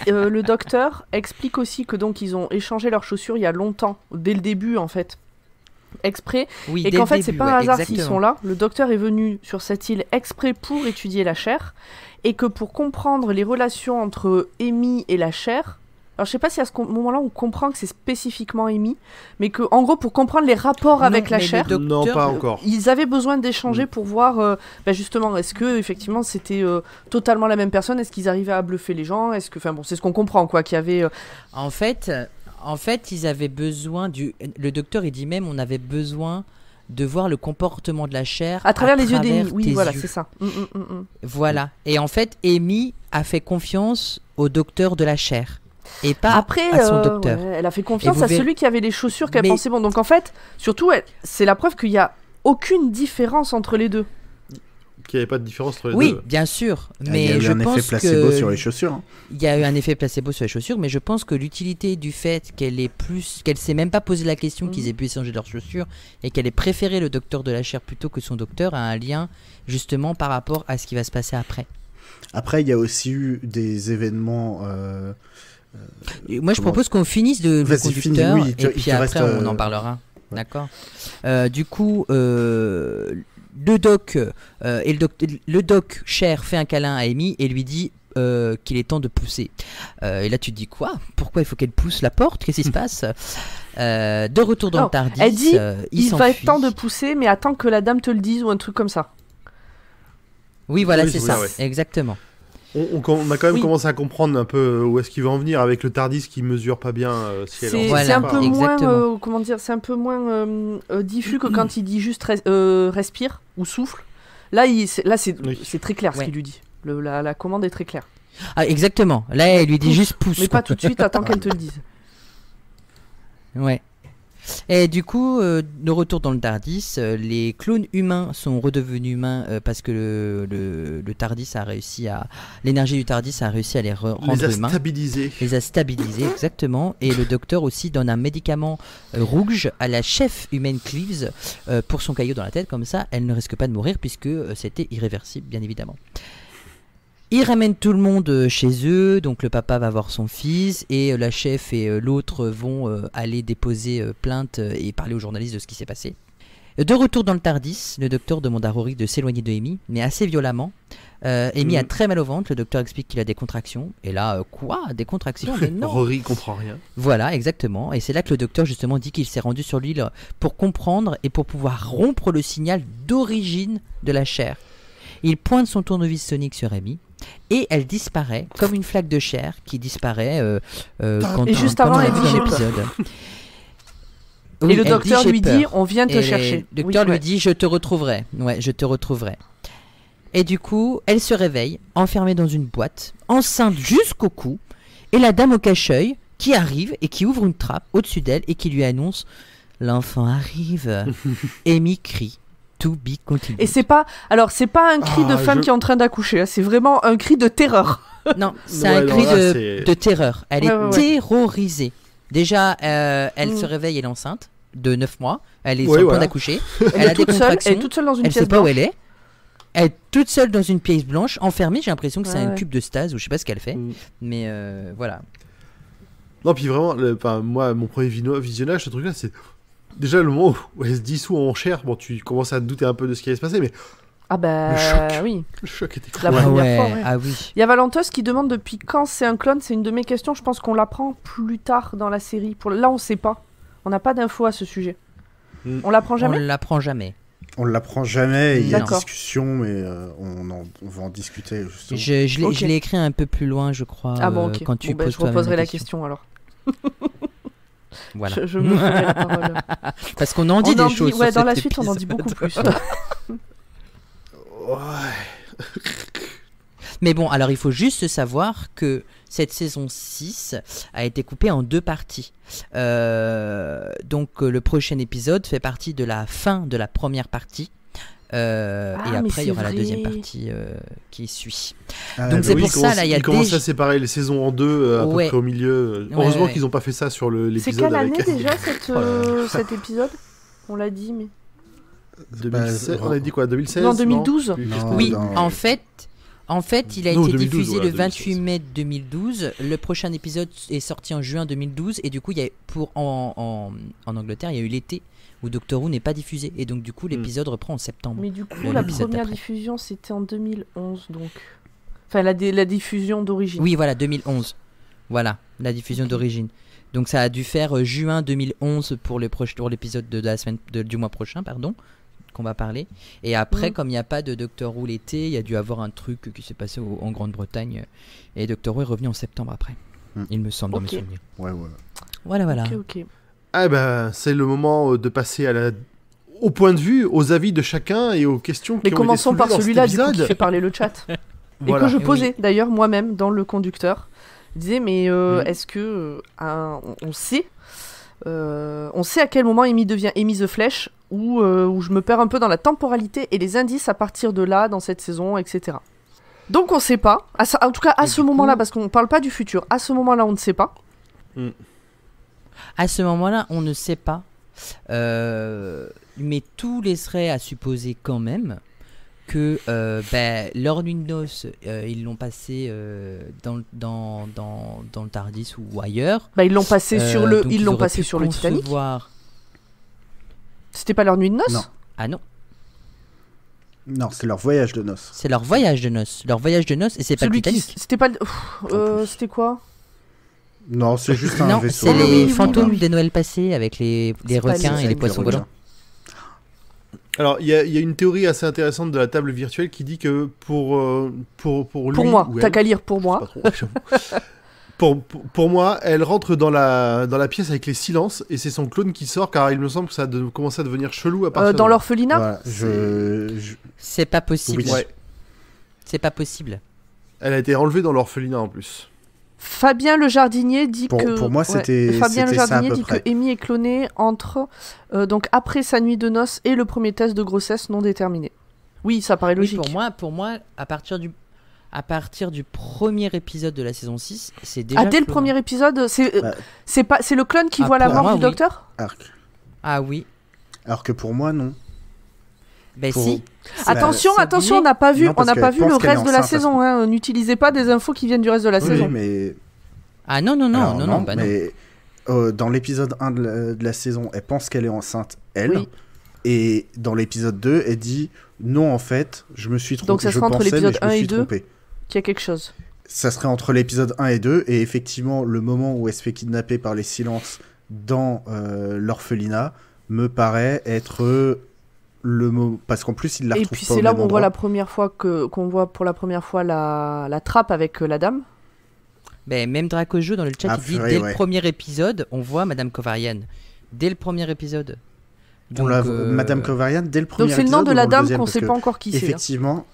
le docteur explique aussi que donc ils ont échangé leurs chaussures il y a longtemps, dès le début en fait, exprès, Oui, et dès qu'en le fait début, c'est pas un hasard s'ils exactement. sont là. Le docteur est venu sur cette île exprès pour étudier la chair, et que pour comprendre les relations entre Amy et la chair, alors je sais pas si à ce moment-là on comprend que c'est spécifiquement Amy, mais que en gros pour comprendre les rapports Non, avec la mais le chair, Non, pas encore. ils avaient besoin d'échanger pour voir justement est-ce que effectivement c'était totalement la même personne, est-ce qu'ils arrivaient à bluffer les gens, est-ce que enfin bon c'est ce qu'on comprend quoi, qu'il y avait En fait, ils avaient besoin le docteur il dit même on avait besoin de voir le comportement de la chair à travers les yeux d'Amy. Oui tes voilà yeux. c'est ça. Voilà. Et en fait Amy a fait confiance au docteur de la chair et pas Après à son docteur. ouais, elle a fait confiance vous à verrez- celui qui avait les chaussures qu'elle Mais- pensait bon, donc en fait surtout c'est la preuve qu'il y a aucune différence entre les deux. Qu'il n'y avait pas de différence entre les Oui, deux. bien sûr, Il mais y a eu je un pense effet placebo que sur les chaussures. Hein. il y a eu un effet placebo sur les chaussures, mais je pense que l'utilité du fait qu'elle s'est même pas posé la question qu'ils aient pu échanger leurs chaussures et qu'elle ait préféré le docteur de la chair plutôt que son docteur a un lien justement par rapport à ce qui va se passer après. Après, il y a aussi eu des événements. Et moi, je Comment- propose qu'on finisse le Vas-y, conducteur finis, oui, il et te puis reste, après on en parlera. D'accord. Du coup, le doc et le doc Cher fait un câlin à Amy et lui dit qu'il est temps de pousser. Et là, tu te dis quoi? Pourquoi il faut qu'elle pousse la porte? Qu'est-ce qui se passe? De retour dans Non, le Tardis, elle dit, il va être s'enfuit. temps de pousser, mais attends que la dame te le dise ou un truc comme ça. Oui, voilà, Oui, c'est oui, ça, ouais. exactement. On a quand même Oui. commencé à comprendre un peu où est-ce qu'il va en venir avec le Tardis qui mesure pas bien si elle C'est en Voilà, c'est un peu exactement. moins comment dire, c'est un peu moins diffus que quand il dit juste respire ou souffle. Là c'est Oui. très clair ce Ouais. qu'il lui dit. La commande est très claire. Ah, exactement. Là, elle lui dit Pousse, juste pousse. Mais quoi. pas tout de suite, attends qu'elle te le dise. Ouais. Et du coup, de retour dans le Tardis, les clones humains sont redevenus humains parce que le Tardis a réussi à... L'énergie du Tardis a réussi à les rendre les a humains. stabilisés. Les a stabilisés, exactement. Et le docteur aussi donne un médicament rouge à la chef humaine Cleaves pour son caillot dans la tête. Comme ça, elle ne risque pas de mourir puisque c'était irréversible, bien évidemment. Ils ramènent tout le monde chez eux, donc le papa va voir son fils et la chef et l'autre vont aller déposer plainte et parler aux journalistes de ce qui s'est passé. De retour dans le Tardis, le docteur demande à Rory de s'éloigner de Amy, mais assez violemment. Amy a très mal au ventre, le docteur explique qu'il a des contractions. Et là, quoi? Des contractions? Mais non. Rory comprend rien. Voilà, exactement. Et c'est là que le docteur justement dit qu'il s'est rendu sur l'île pour comprendre et pour pouvoir rompre le signal d'origine de la chair. Il pointe son tournevis sonique sur Amy et elle disparaît comme une flaque de chair qui disparaît quand Et juste comme avant, on a elle vu dit, dans j'ai l'épisode. Et Oui, le elle docteur dit, j'ai lui peur. dit on vient te Et chercher. Le docteur Oui, lui ouais. dit je te retrouverai. Ouais, je te retrouverai. Et du coup, elle se réveille, enfermée dans une boîte, enceinte jusqu'au cou, et la dame au cache-œil qui arrive et qui ouvre une trappe au-dessus d'elle et qui lui annonce l'enfant arrive. Amy crie to be continued. Et c'est pas un cri de femme qui est en train d'accoucher, hein, c'est vraiment un cri de terreur. Non, c'est Ouais, un non, cri là, c'est- de terreur. Elle Ouais, est ouais, ouais. terrorisée. Déjà, elle Mm. se réveille, elle est enceinte de 9 mois. Elle est Ouais, sur le point voilà. d'accoucher. Elle Elle a est des toute seule, elle contractions. est toute seule dans une Elle pièce sait pas où blanche. elle est. Elle est toute seule dans une pièce blanche, enfermée. J'ai l'impression que c'est Ouais, un ouais. cube de stase ou je sais pas ce qu'elle fait. Mm. Mais voilà. Non, puis vraiment, moi, mon premier visionnage, ce truc-là, c'est déjà le moment où elle se dissout en chair. Bon, tu commences à te douter un peu de ce qui allait se passer, mais Ah bah Le choc. oui. le choc était La cruel. première fois, ouais. Ah oui. Il y a Valentos qui demande depuis quand c'est un clone, c'est une de mes questions, je pense qu'on l'apprend plus tard dans la série. Là on sait pas. On n'a pas d'infos à ce sujet. Mm. On l'apprend On jamais l'apprend jamais. On l'apprend jamais, il y a D'accord. discussion, mais on va en discuter justement. Je Ok. l'ai écrit un peu plus loin, je crois. Ah bon, ok. Quand tu Bon, bah, poses je toi-même reposerai la question alors. Voilà. Je me ferai la parole. Parce qu'on en dit On des en choses. dit- ouais, sur dans la cet suite on en dit épisode. beaucoup plus. Ouais. Mais bon, alors il faut juste savoir que cette saison 6 a été coupée en 2 parties. Donc le prochain épisode fait partie de la fin de la première partie. Et après, mais il y aura c'est la deuxième vrai. partie qui suit. Ah, Donc bah c'est oui, pour ça, là, il y a ils commencent déjà- à séparer les saisons en deux, à Ouais. peu près au milieu. Ouais, Heureusement ouais. qu'ils n'ont pas fait ça sur C'est l'épisode quelle avec année déjà Oh là là. cet épisode? On l'a dit, mais... 2016. On a dit quoi, 2016? Non, 2012. Plus- Non, Oui, non. en fait, il a Non, été 2012, diffusé voilà, le 28 2016. mai 2012. Le prochain épisode est sorti en juin 2012. Et du coup, il y a, en Angleterre, il y a eu l'été où Doctor Who n'est pas diffusé. Et donc, du coup, l'épisode reprend en septembre. Mais du coup, Le- la l'épisode première d'après. diffusion, c'était en 2011, donc... Enfin, la diffusion d'origine. Oui, voilà, 2011. Voilà, la diffusion Ok. d'origine. Donc, ça a dû faire juin 2011 pour l'épisode de la semaine, du mois prochain, pardon, qu'on va parler. Et après, comme il n'y a pas de Doctor Who l'été, il y a dû avoir un truc qui s'est passé en Grande-Bretagne. Et Doctor Who est revenu en septembre après. Il me semble, dans mes Ok. souvenirs. Ouais. Voilà, voilà. Ok. Ah ben, c'est le moment de passer au point de vue, aux avis de chacun et aux questions qui Mais ont commençons été par soulevées dans celui-là, cet du coup, qui épisode. fait parler le chat. Voilà. Et que je Oui. posais, d'ailleurs, moi-même, dans le conducteur. Je disais, mais Mhm. est-ce que... on sait à quel moment Amy devient Amy the Flesh, où je me perds un peu dans la temporalité et les indices à partir de là, dans cette saison, etc. Donc on sait pas. En tout cas, à Et ce du moment-là, coup- parce qu'on parle pas du futur, à ce moment-là, on ne sait pas. À ce moment-là, on ne sait pas. Mais tout laisserait à supposer quand même que leur nuit de noces, ils l'ont passé dans le Tardis ou ailleurs. Bah, ils l'ont passé sur Donc ils l'ont auraient passé pu sur le Titanic. concevoir- C'était pas leur nuit de noces? Non. Ah non, Non, c'est leur voyage de noces. c'est leur voyage de noces. Leur voyage de noces, et c'est pas le Celui qui... Titanic. C'était pas... plus. C'était quoi? Non, c'est juste un Non, vaisseau. c'est oui, les oui, fantômes oui. de Noël passé avec les C'est pas requins les- et les poissons volants. Alors, il y a une théorie assez intéressante de la table virtuelle qui dit que pour lui Pour moi, ou t'as elle, qu'à lire pour je sais moi. pas trop, j'avoue. Pour moi, elle rentre dans la pièce avec les silences et c'est son clone qui sort car il me semble que ça a commencé à devenir chelou à partir Dans de là. l'orphelinat? Voilà, je- C'est pas possible. Ouais. C'est pas possible. Elle a été enlevée dans l'orphelinat en plus. Fabien le jardinier dit Pour- que... pour moi, c'était- Fabien le c'était ça à jardinier peu dit près. que Amy est clonée entre... donc après sa nuit de noces et le premier test de grossesse non déterminé. Oui, ça paraît Oui, logique. pour moi, à partir du premier épisode de la saison 6, c'est déjà. Dès le cloné. premier épisode, Bah. c'est le clone qui Ah, voit la pour mort moi, du oui. docteur? Ah oui. Alors que pour moi, non. Ben Pour- si. Attention, c'est attention, oublié. on n'a pas vu, Non, parce on n'a pas qu'elle vu le pense qu'elle est reste de la enceinte, saison. Hein. N'utilisez pas des infos qui viennent du reste de la Oui, saison. mais... Ah non, non, non, Alors, non, non, bah non. mais dans l'épisode 1 de la saison, elle pense qu'elle est enceinte, elle. Oui. Et dans l'épisode 2, elle dit non, en fait, je me suis trompé. Donc ça je sera entre pensais, mais l'épisode je me 1 et suis 2. trompé. Qu'il y a quelque chose. Ça serait entre l'épisode 1 et 2, et effectivement, le moment où elle se fait kidnapper par les silences dans l'orphelinat me paraît être le moment. Parce qu'en plus, il la Et retrouve puis pas au c'est là même où on voit endroit. la première fois qu'on voit pour la première fois la trappe avec la dame. Ben, même Dracojo dans le chat, Ah, il dit purée, dès ouais. le premier épisode, on voit Madame Kovarian. Dès le premier épisode. On la- Donc, Madame Kovarian, dès le premier Donc c'est le épisode. nom de ou la dans le dame deuxième, qu'on parce sait que pas encore qui c'est. Hein. Effectivement.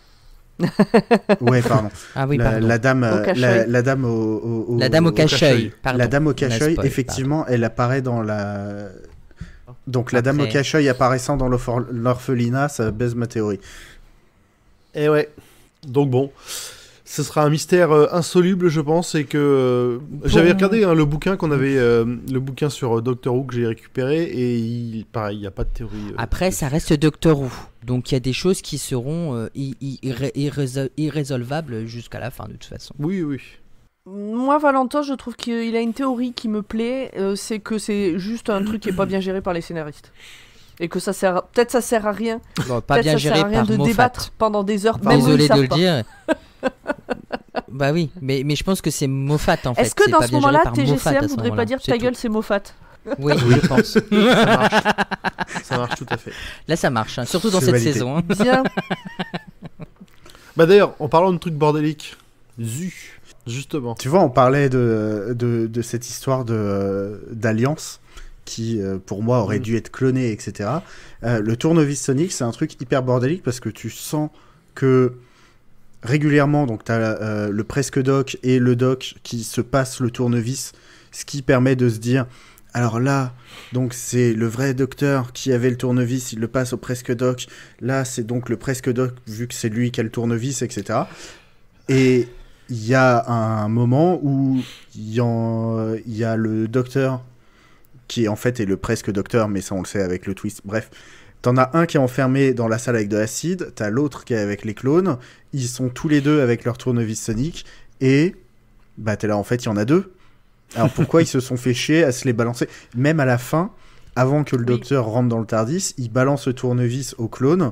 Ouais, pardon. Ah oui, la, pardon. la dame, Au cache-œil. la dame au La dame au cache-œil. cache-œil. Pardon. La dame au On a cache-œil, spoil, effectivement, elle apparaît dans la. Donc la dame au Après. cache-œil apparaissant dans l'orphelinat, ça baise ma théorie. Et ouais. Donc bon, ce sera un mystère insoluble, je pense, et que j'avais regardé le bouquin qu'on avait, le bouquin sur Doctor Who que j'ai récupéré, et pareil, il n'y a pas de théorie. Après, ça reste Doctor Who. Donc il y a des choses qui seront irrésolvables jusqu'à la fin, de toute façon. Oui, oui. Moi, Valentin, je trouve qu'il a une théorie qui me plaît, c'est que c'est juste un truc qui est pas bien géré par les scénaristes. Et que ça sert, peut-être ça sert à rien. Bon, pas Peut-être bien ça sert géré à rien par de Moffat. débattre pendant des heures. Même eux, ils Désolé de savent le pas. dire. Bah oui, mais je pense que c'est Moffat en fait. Est-ce que C'est dans pas ce bien géré moment-là, par Moffat à TGCM ce voudrait moment-là. pas dire C'est ta tout. gueule, c'est Moffat? Oui, je pense. Ça marche. Ça marche tout à fait. Là, ça marche, hein, surtout dans C'est cette validé. saison. hein. Bien. Bah d'ailleurs, en parlant de trucs bordéliques, justement. Tu vois, on parlait de cette histoire d'alliance qui, pour moi, aurait dû être clonée, etc. Le tournevis sonique, c'est un truc hyper bordélique parce que tu sens que régulièrement, donc tu as le presque doc et le doc qui se passent le tournevis, ce qui permet de se dire alors là, donc c'est le vrai docteur qui avait le tournevis, il le passe au presque doc. Là, c'est donc le presque doc, vu que c'est lui qui a le tournevis, etc. Et il y a un moment où il y a le docteur qui en fait est le presque docteur, mais ça on le sait avec le twist. Bref, t'en as un qui est enfermé dans la salle avec de l'acide, t'as l'autre qui est avec les clones. Ils sont tous les deux avec leur tournevis sonique et bah t'es là, en fait il y en a deux. Alors pourquoi ils se sont fait chier à se les balancer? Même à la fin, avant que le docteur rentre dans le TARDIS, il balance le tournevis au clone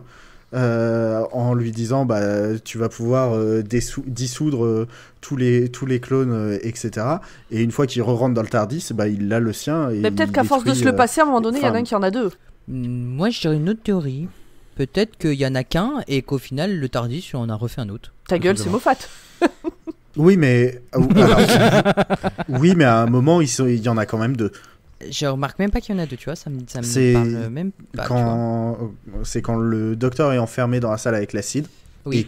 en lui disant bah tu vas pouvoir dissoudre tous les clones, etc. Et une fois qu'il re-rentre dans le TARDIS, bah il a le sien. Et mais peut-être qu'à force de se le passer, à un moment donné, il y en a un qui en a deux. Moi, je dirais une autre théorie. Peut-être qu'il y en a qu'un et qu'au final, le TARDIS, on a refait un autre. Ta gueule, c'est Moffat. Oui, mais oui, mais à un moment, il y en a quand même deux. Je remarque même pas qu'il y en a deux, tu vois, ça me parle même pas. C'est quand le docteur est enfermé dans la salle avec l'acide, oui. et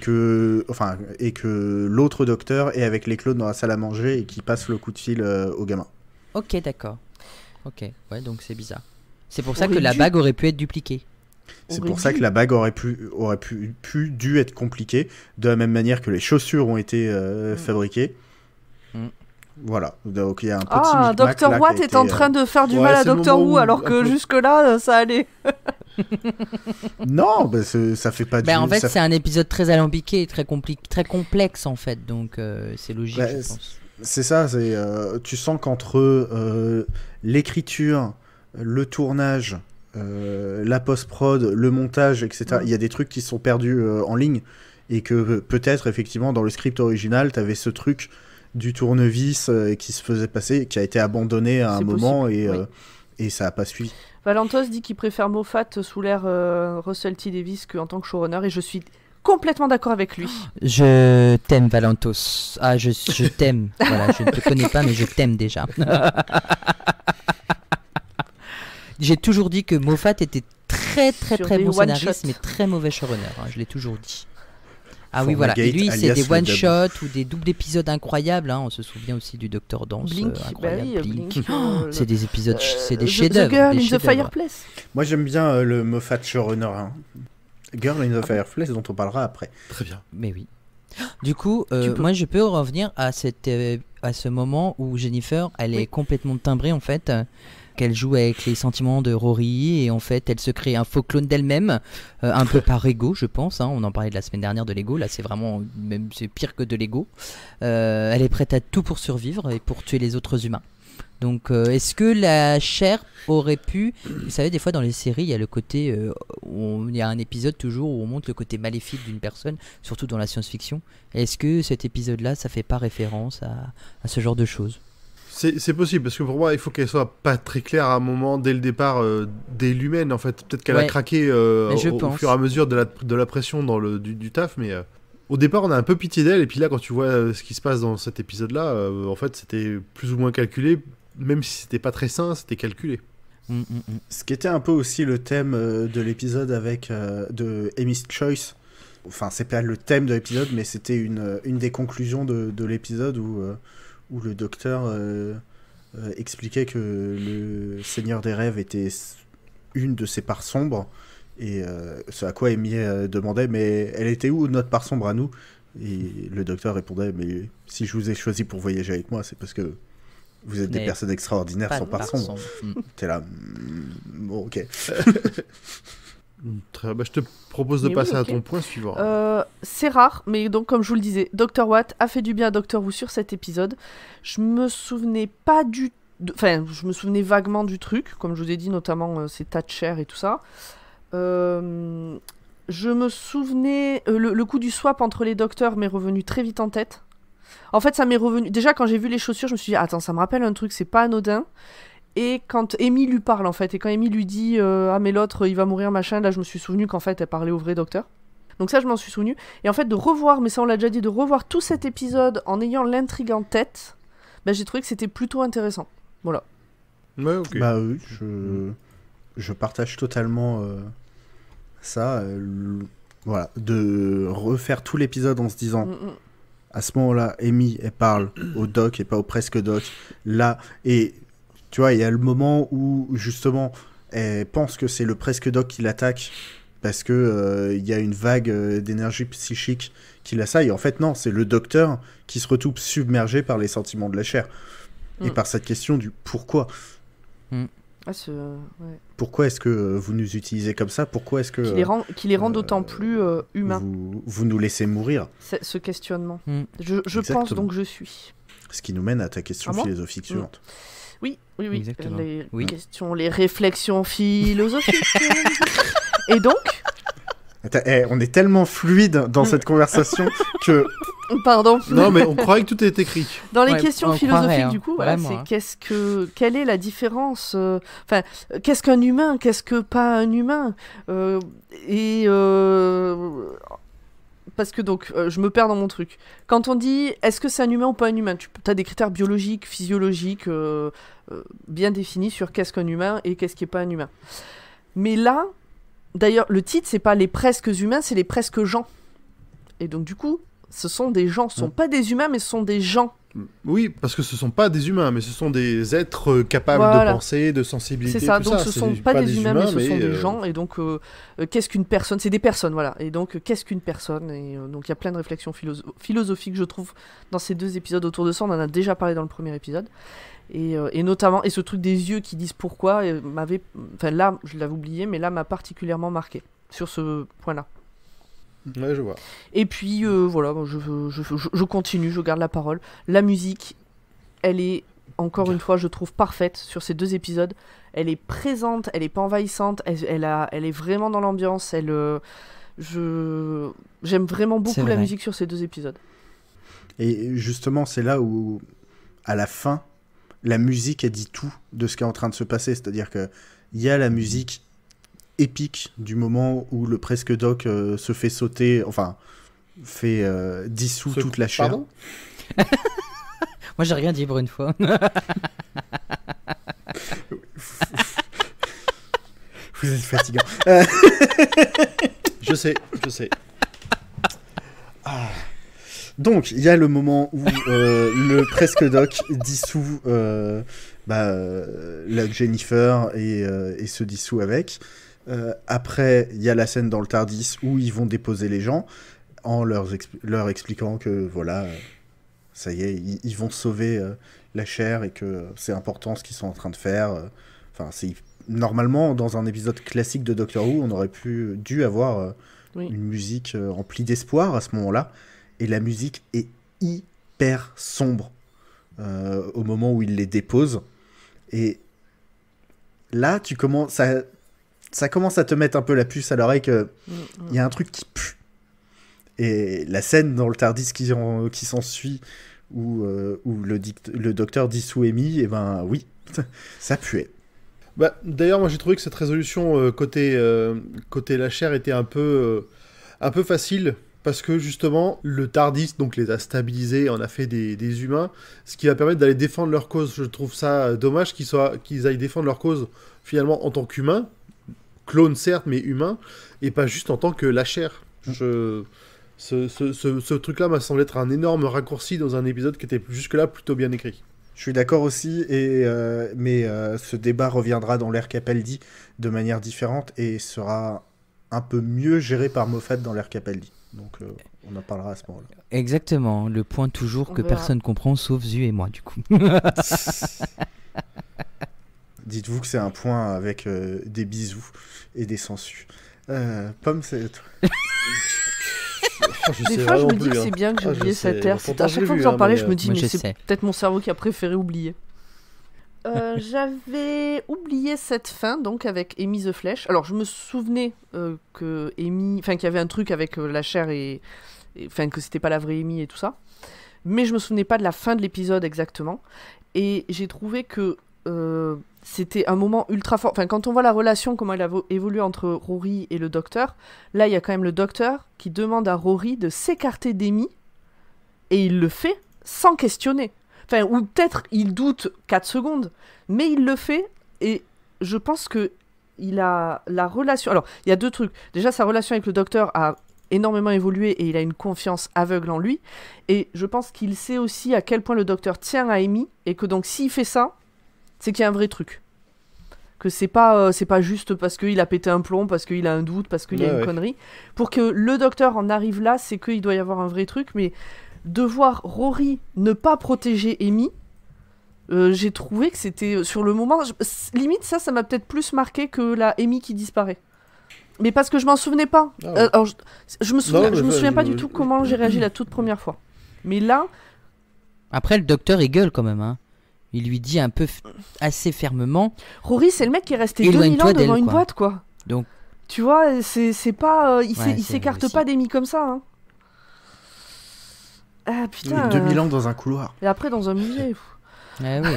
que l'autre docteur est avec les clones dans la salle à manger et qui passe le coup de fil au gamin. Ok, d'accord. Ok, ouais, donc c'est bizarre. C'est pour ça que la bague aurait pu être dupliquée. C'est pour ça que la bague aurait dû être compliquée, de la même manière que les chaussures ont été fabriquées. Voilà, donc il y a un petit Dr. Watt est en train de faire du mal à Dr. Who, alors que jusque-là, ça allait. Non, bah, ça fait pas du... En fait, c'est un épisode très alambiqué, très complexe, en fait, donc c'est logique, je pense. C'est ça, tu sens qu'entre l'écriture, le tournage, la post-prod, le montage, etc., il y a des trucs qui sont perdus en ligne, et que peut-être, effectivement, dans le script original, t'avais ce truc du tournevis qui se faisait passer, qui a été abandonné à un moment, et ça n'a pas suivi. Valentos dit qu'il préfère Moffat sous l'ère Russell T. Davies qu'en tant que showrunner, et je suis complètement d'accord avec lui. Je t'aime, Valentos. Ah, je t'aime. Voilà, je ne te connais pas, mais je t'aime déjà. J'ai toujours dit que Moffat était très bon scénariste, mais très mauvais showrunner. Je l'ai toujours dit. Ah oui, voilà. Et lui, c'est des one-shots ou des doubles épisodes incroyables. On se souvient aussi du Docteur Dance. Blink, incroyable. Blink. C'est des épisodes, c'est des chefs-d'œuvre. The Girl in the Fireplace. Moi, j'aime bien le Moffat showrunner. Girl in the Fireplace, dont on parlera après. Très bien. Mais oui. Du coup, moi, je peux revenir à ce moment où Jennifer, elle est complètement timbrée, en fait. Qu'elle joue avec les sentiments de Rory et en fait elle se crée un faux clone d'elle-même, un peu par ego je pense, on en parlait de la semaine dernière de l'ego, là c'est vraiment, même c'est pire que de l'ego. Elle est prête à tout pour survivre et pour tuer les autres humains. Donc est-ce que la chair aurait pu, vous savez des fois dans les séries il y a le côté, il y a un épisode toujours où on montre le côté maléfique d'une personne, surtout dans la science-fiction. Est-ce que cet épisode là ça fait pas référence à ce genre de choses? C'est possible, parce que pour moi, il faut qu'elle soit pas très claire à un moment, dès le départ, dès l'humaine, en fait. Peut-être qu'elle a craqué au fur et à mesure de la pression du taf, mais au départ, on a un peu pitié d'elle, et puis là, quand tu vois ce qui se passe dans cet épisode-là, en fait, c'était plus ou moins calculé, même si c'était pas très sain, c'était calculé. Ce qui était un peu aussi le thème de l'épisode avec de Amy's Choice. Enfin, c'est pas le thème de l'épisode, mais c'était une des conclusions de l'épisode où le docteur expliquait que le Seigneur des Rêves était une de ses parts sombres, et ce à quoi Amy demandait mais elle était où notre part sombre à nous, et le docteur répondait mais si je vous ai choisi pour voyager avec moi c'est parce que vous êtes des personnes extraordinaires sans part sombre. T'es là, bon ok. Très, je te propose de passer à ton point suivant. C'est rare, mais donc comme je vous le disais, Dr. Watt a fait du bien à Dr. Who sur cet épisode. Je me souvenais pas je me souvenais vaguement du truc, comme je vous ai dit, notamment ces tas de chair et tout ça. Je me souvenais, le coup du swap entre les docteurs m'est revenu très vite en tête. En fait, ça m'est revenu, déjà quand j'ai vu les chaussures, je me suis dit, attends, ça me rappelle un truc, c'est pas anodin. Et quand Amy lui parle, en fait, et quand Amy lui dit ah mais l'autre il va mourir machin, là je me suis souvenu qu'en fait elle parlait au vrai docteur. Donc ça je m'en suis souvenu. Et en fait de revoir, mais ça on l'a déjà dit, de revoir tout cet épisode en ayant l'intrigue en tête, j'ai trouvé que c'était plutôt intéressant. Voilà. Ouais, ok. Bah oui, je partage totalement ça. Voilà, de refaire tout l'épisode en se disant à ce moment-là, Amy elle parle au doc et pas au presque doc. Là, et Tu vois, il y a le moment où, justement, elle pense que c'est le presque doc qui l'attaque parce que il y a une vague d'énergie psychique qui l'assaille. En fait, non, c'est le docteur qui se retrouve submergé par les sentiments de la chair. Et par cette question du pourquoi. Ouais. Pourquoi est-ce que vous nous utilisez comme ça? Pourquoi est-ce que... Qui les rend d'autant plus humains. Vous nous laissez mourir. Ce questionnement. Je pense donc je suis. Ce qui nous mène à ta question philosophique suivante. Oui. Exactement. Les réflexions philosophiques. Et donc... Attends, on est tellement fluide dans cette conversation que... Pardon. Non, mais on croyait que tout était écrit. Dans les questions philosophiques, du coup, vraiment, c'est quelle est la différence qu'est-ce qu'un humain, qu'est-ce que pas un humain parce que donc, je me perds dans mon truc. Quand on dit, est-ce que c'est un humain ou pas un humain, tu as des critères biologiques, physiologiques, bien définis sur qu'est-ce qu'un humain et qu'est-ce qui est pas un humain. Mais là, d'ailleurs, le titre, c'est pas les presque humains, c'est les presque gens. Et donc, du coup, ce sont des gens, ce sont pas des humains, mais ce sont des gens. Oui, parce que ce sont pas des humains, mais ce sont des êtres capables de penser, de sensibilité. C'est ça, tout donc ça. ce sont pas des humains, mais ce sont des gens. Et donc, qu'est-ce qu'une personne? C'est des personnes, voilà. Et donc, qu'est-ce qu'une personne? Et donc, il y a plein de réflexions philosophiques, je trouve, dans ces 2 épisodes autour de ça. On en a déjà parlé dans le premier épisode. Et notamment, et ce truc des yeux qui disent pourquoi, là, je l'avais oublié, mais là, m'a particulièrement marqué sur ce point-là. Ouais, je vois. Et puis, voilà, je continue, je garde la parole. La musique, elle est, encore une fois, je trouve parfaite sur ces 2 épisodes. Elle est présente, elle est pas envahissante, elle est vraiment dans l'ambiance. J'aime vraiment beaucoup la musique sur ces 2 épisodes. Et justement, c'est là où, à la fin, la musique, elle dit tout de ce qui est en train de se passer. C'est-à-dire qu'il y a la musique épique du moment où le presque doc se fait sauter, dissout toute la chair. Pardon? Moi, j'ai rien dit pour une fois. Vous êtes fatigant. Je sais. Donc, il y a le moment où le presque doc dissout la Jennifer et se dissout avec. Après, il y a la scène dans le TARDIS où ils vont déposer les gens en leur expliquant que voilà, ça y est, ils vont sauver la chair et que c'est important ce qu'ils sont en train de faire. Normalement, dans un épisode classique de Doctor Who, on aurait dû avoir une musique remplie d'espoir à ce moment-là. Et la musique est hyper sombre au moment où ils les déposent. Et là, ça commence à te mettre un peu la puce à l'oreille qu'il y a un truc qui pue. Et la scène dans le TARDIS qui s'ensuit, où le docteur dissout Amy, et ben oui, ça puait. D'ailleurs, moi j'ai trouvé que cette résolution côté la chair était un peu facile, parce que justement, le TARDIS donc, les a stabilisés, en a fait des humains, ce qui va permettre d'aller défendre leur cause. Je trouve ça dommage qu'ils aillent défendre leur cause finalement en tant qu'humains, clone certes, mais humain, et pas juste en tant que la chair. Ce truc-là m'a semblé être un énorme raccourci dans un épisode qui était jusque-là plutôt bien écrit. Je suis d'accord aussi, mais ce débat reviendra dans l'ère Capaldi de manière différente et sera un peu mieux géré par Moffat dans l'ère Capaldi. Donc on en parlera à ce moment-là. Exactement, le point toujours que personne comprend sauf Zu et moi du coup. Dites-vous que c'est un point avec des bisous et des sangsues. Pomme, c'est... Des fois, je me dis que c'est bien que j'ai oublié cette ère. À chaque fois que j'en parlais, je me dis, mais c'est peut-être mon cerveau qui a préféré oublier. J'avais oublié cette fin, donc, avec Amy the Flesh. Alors, je me souvenais que Amy... Enfin, qu'il y avait un truc avec la chair et... Enfin, que c'était pas la vraie Amy et tout ça. Mais je me souvenais pas de la fin de l'épisode exactement. Et j'ai trouvé que... c'était un moment ultra fort. Enfin, quand on voit la relation, comment elle a évolué entre Rory et le docteur, là, il y a quand même le docteur qui demande à Rory de s'écarter d'Amy, et il le fait sans questionner. Enfin, ou peut-être il doute 4 secondes, mais il le fait, et je pense que il a la relation... Alors, il y a 2 trucs. Déjà, sa relation avec le docteur a énormément évolué, et il a une confiance aveugle en lui, et je pense qu'il sait aussi à quel point le docteur tient à Amy, et que donc, s'il fait ça, c'est qu'il y a un vrai truc. Que c'est pas juste parce qu'il a pété un plomb, parce qu'il a un doute, parce qu'il y a une connerie. Pour que le docteur en arrive là, c'est qu'il doit y avoir un vrai truc. Mais de voir Rory ne pas protéger Amy, j'ai trouvé que c'était, sur le moment, limite ça m'a peut-être plus marqué que la Amy qui disparaît. Mais parce que je m'en souvenais pas. Alors, je me souviens pas du tout comment j'ai réagi la toute première fois. Mais là... Après, le docteur, il gueule quand même, hein. Il lui dit un peu assez fermement. Rory, c'est le mec qui est resté 2000 ans devant une boîte, quoi. Donc, tu vois, c'est pas... il s'écarte pas d'Amy comme ça, hein. Ah, putain... 2000 ans dans un couloir. Et après, dans un musée. Ah oui.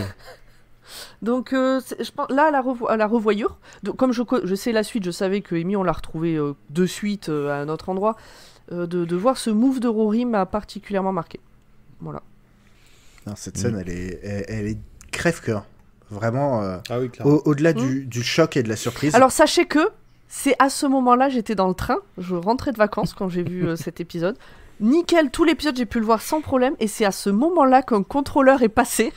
Donc, je pense, là, à la revoyure, comme je sais la suite, je savais que Amy, on l'a retrouvée de suite à un autre endroit, de voir ce move de Rory m'a particulièrement marqué. Voilà. Non, cette scène, elle est crève-cœur. Vraiment, ah oui, clairement. au-delà du choc et de la surprise. Alors, sachez que c'est à ce moment-là, j'étais dans le train, je rentrais de vacances quand j'ai vu cet épisode. Nickel, tout l'épisode, j'ai pu le voir sans problème, et c'est à ce moment-là qu'un contrôleur est passé.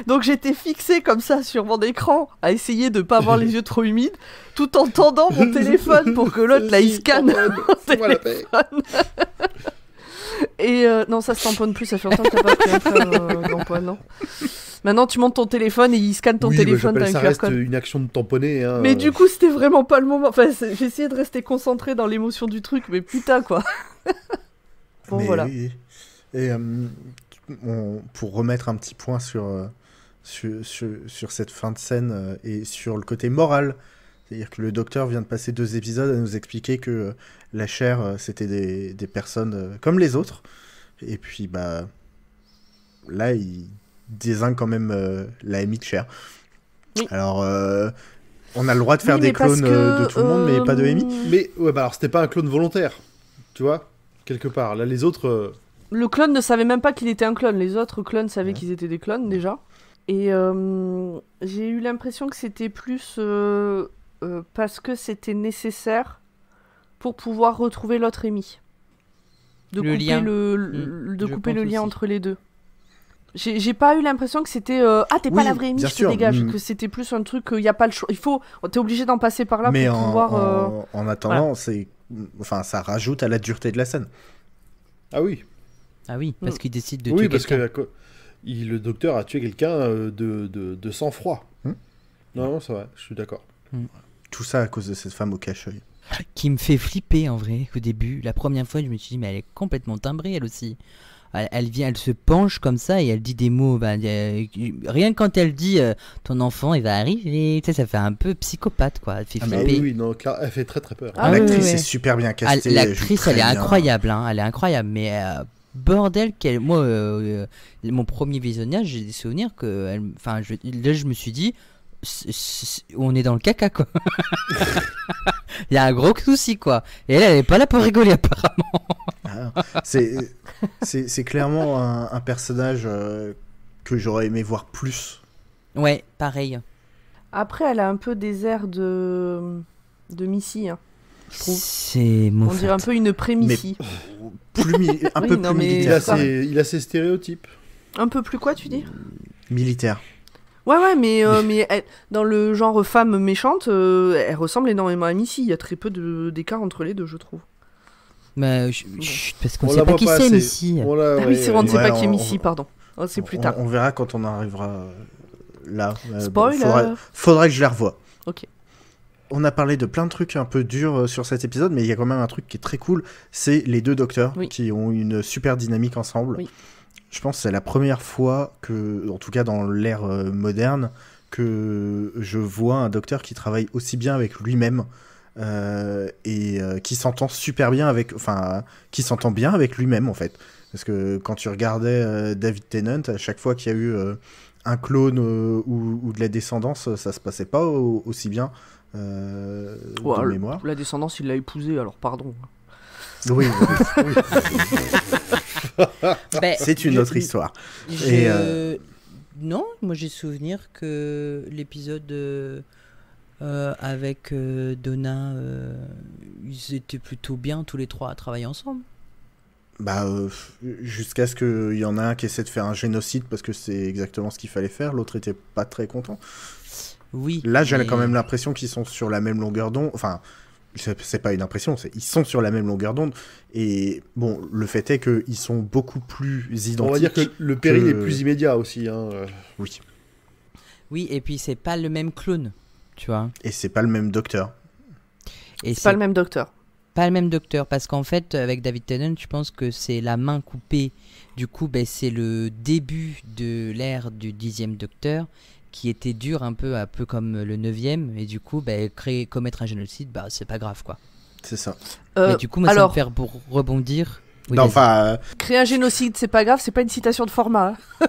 Donc j'étais fixée comme ça sur mon écran à essayer de pas avoir les yeux trop humides, tout en tendant mon téléphone pour que l'autre là il scanne mon téléphone. Et non, ça se tamponne plus, ça fait longtemps que t'as pas pris un fer d'empoigne, non. Maintenant tu montes ton téléphone et il scanne ton téléphone, t'as un ça QR reste code. une action de tamponner. Hein, mais du coup c'était vraiment pas le moment. Enfin, j'ai essayé de rester concentré dans l'émotion du truc, mais putain quoi. Bon mais voilà. Oui. Et pour remettre un petit point sur cette fin de scène et sur le côté moral, c'est-à-dire que le docteur vient de passer 2 épisodes à nous expliquer que la chair, c'était des personnes comme les autres, et puis bah là il désigne quand même la Amy de chair. Oui. Alors on a le droit de faire des clones de tout le monde, mais pas de Amy. Mais ouais, bah alors c'était pas un clone volontaire, tu vois, quelque part. Là les autres... Le clone ne savait même pas qu'il était un clone. Les autres clones savaient qu'ils étaient des clones, déjà. Et j'ai eu l'impression que c'était plus parce que c'était nécessaire pour pouvoir retrouver l'autre Amy. De couper le lien entre les deux. J'ai pas eu l'impression que c'était t'es pas la vraie Amy, je te dégage. Que c'était plus un truc, y a pas le choix. T'es obligé d'en passer par là mais pour pouvoir... en attendant, voilà. ça rajoute à la dureté de la scène. Ah oui. Ah oui, parce qu'il décide de tuer quelqu'un. Oui, parce que le docteur a tué quelqu'un de sang-froid. Non, c'est vrai, je suis d'accord. Tout ça à cause de cette femme au cache-œil. Qui me fait flipper en vrai au début. La première fois, je me suis dit, mais elle est complètement timbrée elle aussi. Elle se penche comme ça et elle dit des mots. Rien que quand elle dit ton enfant il va arriver, tu sais, ça fait un peu psychopathe quoi. Elle fait flipper. Oui, non, elle fait très très peur. L'actrice est super bien castée. L'actrice elle est incroyable, hein, elle est incroyable, mais bordel moi mon premier visionnage j'ai des souvenirs que là je me suis dit on est dans le caca quoi. Il y a un gros souci quoi, et elle est pas là pour rigoler apparemment. C'est clairement un personnage que j'aurais aimé voir plus. Ouais, pareil. Après elle a un peu des airs de Missy, hein. C'est on dirait un peu une pré-Missy. Peu plus militaire. Il a ses stéréotypes. Un peu plus quoi, tu dis ? Militaire. Ouais, mais elle, dans le genre femme méchante, elle ressemble énormément à Missy. Il y a très peu d'écart entre les deux, je trouve. Mais parce qu'on sait pas qui c'est Missy. Oui, c'est vrai, on ne sait pas qui est Missy, pardon. C'est plus tard. On verra quand on arrivera là. Spoiler. Faudrait que je la revoie. Ok. On a parlé de plein de trucs un peu durs sur cet épisode, mais il y a quand même un truc qui est très cool, c'est les 2 docteurs qui ont une super dynamique ensemble. Oui. Je pense que c'est la première fois que, en tout cas dans l'ère moderne, que je vois un docteur qui travaille aussi bien avec lui-même et qui s'entend super bien qui s'entend bien avec lui-même en fait. Parce que quand tu regardais David Tennant, à chaque fois qu'il y a eu un clone ou de la descendance, ça se passait pas aussi bien. De mémoire. La descendance, il l'a épousée, alors pardon. Oui. C'est une autre histoire. Non, moi j'ai souvenir que l'épisode avec Donna, ils étaient plutôt bien tous les 3 à travailler ensemble. Jusqu'à ce qu'il y en a un qui essaie de faire un génocide parce que c'est exactement ce qu'il fallait faire, l'autre était pas très content. Oui. Là, j'ai mais- quand même l'impression qu'ils sont sur la même longueur d'onde. Enfin, c'est pas une impression, ils sont sur la même longueur d'onde. Et bon, le fait est qu'ils sont beaucoup plus identiques. On va dire que le péril que- est plus immédiat aussi. Hein. Oui. Oui, et puis c'est pas le même clone, tu vois. Et c'est pas le même docteur. Et C'est pas le même docteur. pas le même docteur, parce qu'en fait, avec David Tennant, je pense que c'est la main coupée. Du coup, c'est le début de l'ère du 10e docteur, qui était dur un peu comme le 9e, et du coup, commettre un génocide, c'est pas grave, quoi. C'est ça. Mais du coup, moi, alors, ça me fait rebondir. Oui, non, vas-y. enfin... créer un génocide, c'est pas grave, c'est pas une citation de format. hein.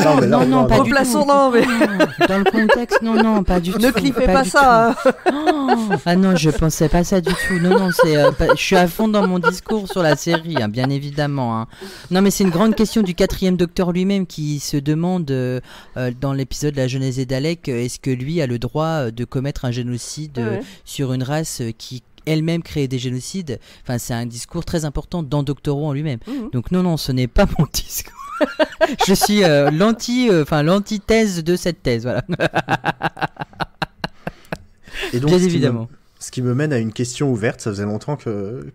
Non, mais là, non, pas du Replaçons, tout. non, mais Dans le contexte, non, pas du tout. ne clippez pas du ça. tout. Ah non, je pensais pas ça du tout. Non, je suis à fond dans mon discours sur la série, hein, bien évidemment. Hein. Non, mais c'est une grande question du 4e docteur lui-même qui se demande dans l'épisode La Genèse des Daleks, est-ce que lui a le droit de commettre un génocide Ouais. sur une race qui elle-même crée des génocides. Enfin, c'est un discours très important dans Doctor Who en lui-même. Mhm. Donc non, ce n'est pas mon discours. Je suis l'antithèse de cette thèse, voilà. Et donc, Bien ce qui évidemment. Ce qui me mène à une question ouverte, ça faisait longtemps que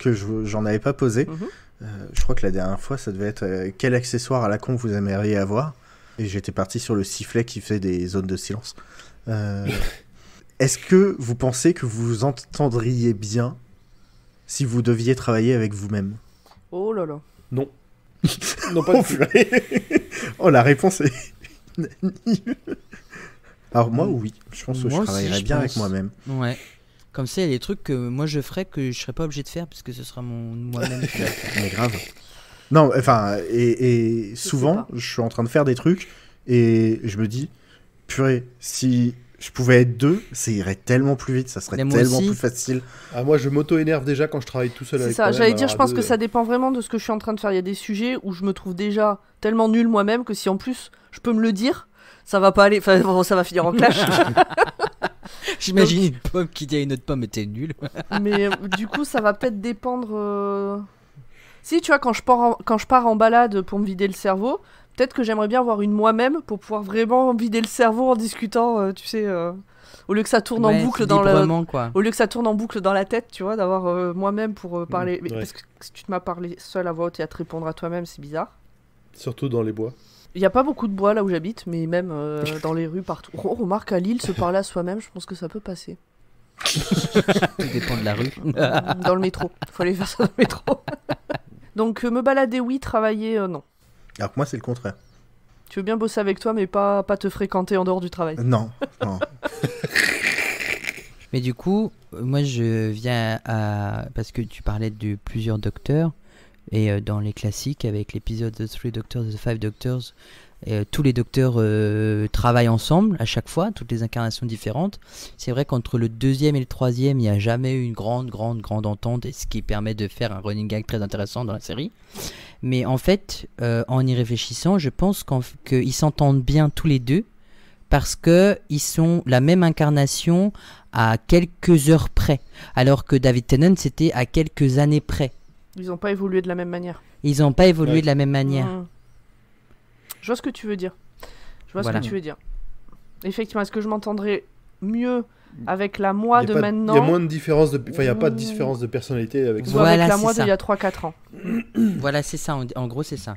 j'en avais pas posé. Mhm. Je crois que la dernière fois, ça devait être quel accessoire à la con vous aimeriez avoir. Et j'étais parti sur le sifflet qui fait des zones de silence. Est-ce que vous pensez que vous vous entendriez bien si vous deviez travailler avec vous-même? Oh là là. Non. Non, pas du tout. Oh, la réponse est... Alors moi, oui. Je pense que Moi je aussi, travaillerais je bien avec pense. moi-même. Ouais. Comme ça, il y a des trucs que moi je ferais que je serais pas obligé de faire parce que ce sera moi-même qui va le faire. Mais grave. Non, enfin, et sais souvent, pas. je suis en train de faire des trucs et je me dis, purée, si je pouvais être deux, ça irait tellement plus vite, ça serait Mais moi tellement aussi. plus facile. Ah, moi, je m'auto-énerve déjà quand je travaille tout seul C'est avec ça, moi-même, j'allais dire, alors je à pense deux, que ça dépend vraiment de ce que je suis en train de faire. Il y a des sujets où je me trouve déjà tellement nul moi-même que si en plus je peux me le dire, ça va pas aller, enfin bon, ça va finir en clash. J'imagine une pomme qui dit à une autre pomme, mais t'es nul. Mais du coup, ça va peut-être dépendre. Si, tu vois, quand je pars en balade pour me vider le cerveau, peut-être que j'aimerais bien avoir une moi-même pour pouvoir vraiment vider le cerveau en discutant, tu sais, au lieu que ça tourne en Ouais, boucle dans librement, quoi. Au lieu que ça tourne en boucle dans la tête, tu vois, d'avoir moi-même pour parler. Mais ouais. parce que si tu m'as parlé seul à voix haute et à te répondre à toi-même, c'est bizarre. Surtout dans les bois. Il n'y a pas beaucoup de bois là où j'habite, mais même dans les rues partout. Oh, remarque, à Lille, se parler à soi-même, je pense que ça peut passer. Tout dépend de la rue. Dans le métro. Faut aller faire ça dans le métro. Donc, me balader, oui, travailler, non. Alors que moi, c'est le contraire. Tu veux bien bosser avec toi, mais pas te fréquenter en dehors du travail. Non, non. Mais du coup, moi je viens à... Parce que tu parlais de plusieurs docteurs, et dans les classiques, avec l'épisode The Three Doctors, The Five Doctors, tous les docteurs travaillent ensemble à chaque fois, toutes les incarnations différentes. C'est vrai qu'entre le 2e et le 3e, il n'y a jamais eu une grande entente, et ce qui permet de faire un running gag très intéressant dans la série. Mais en fait, en y réfléchissant, je pense qu'ils s'entendent bien tous les deux, parce qu'ils sont la même incarnation à quelques heures près, alors que David Tennant, c'était à quelques années près. Ils n'ont pas évolué de la même manière. Ils n'ont pas évolué Ouais. de la même manière. Mmh. Je vois ce que tu veux dire. Voilà. Ce que tu veux dire. Effectivement, est-ce que je m'entendrai mieux avec la moi Il y de a pas- maintenant Il y a moins de différence de... Enfin, il n'y a pas de différence de personnalité avec ou ça. Voilà, avec la c'est moi ça. d'il y a 3-4 ans? Voilà, c'est ça, en gros, c'est ça.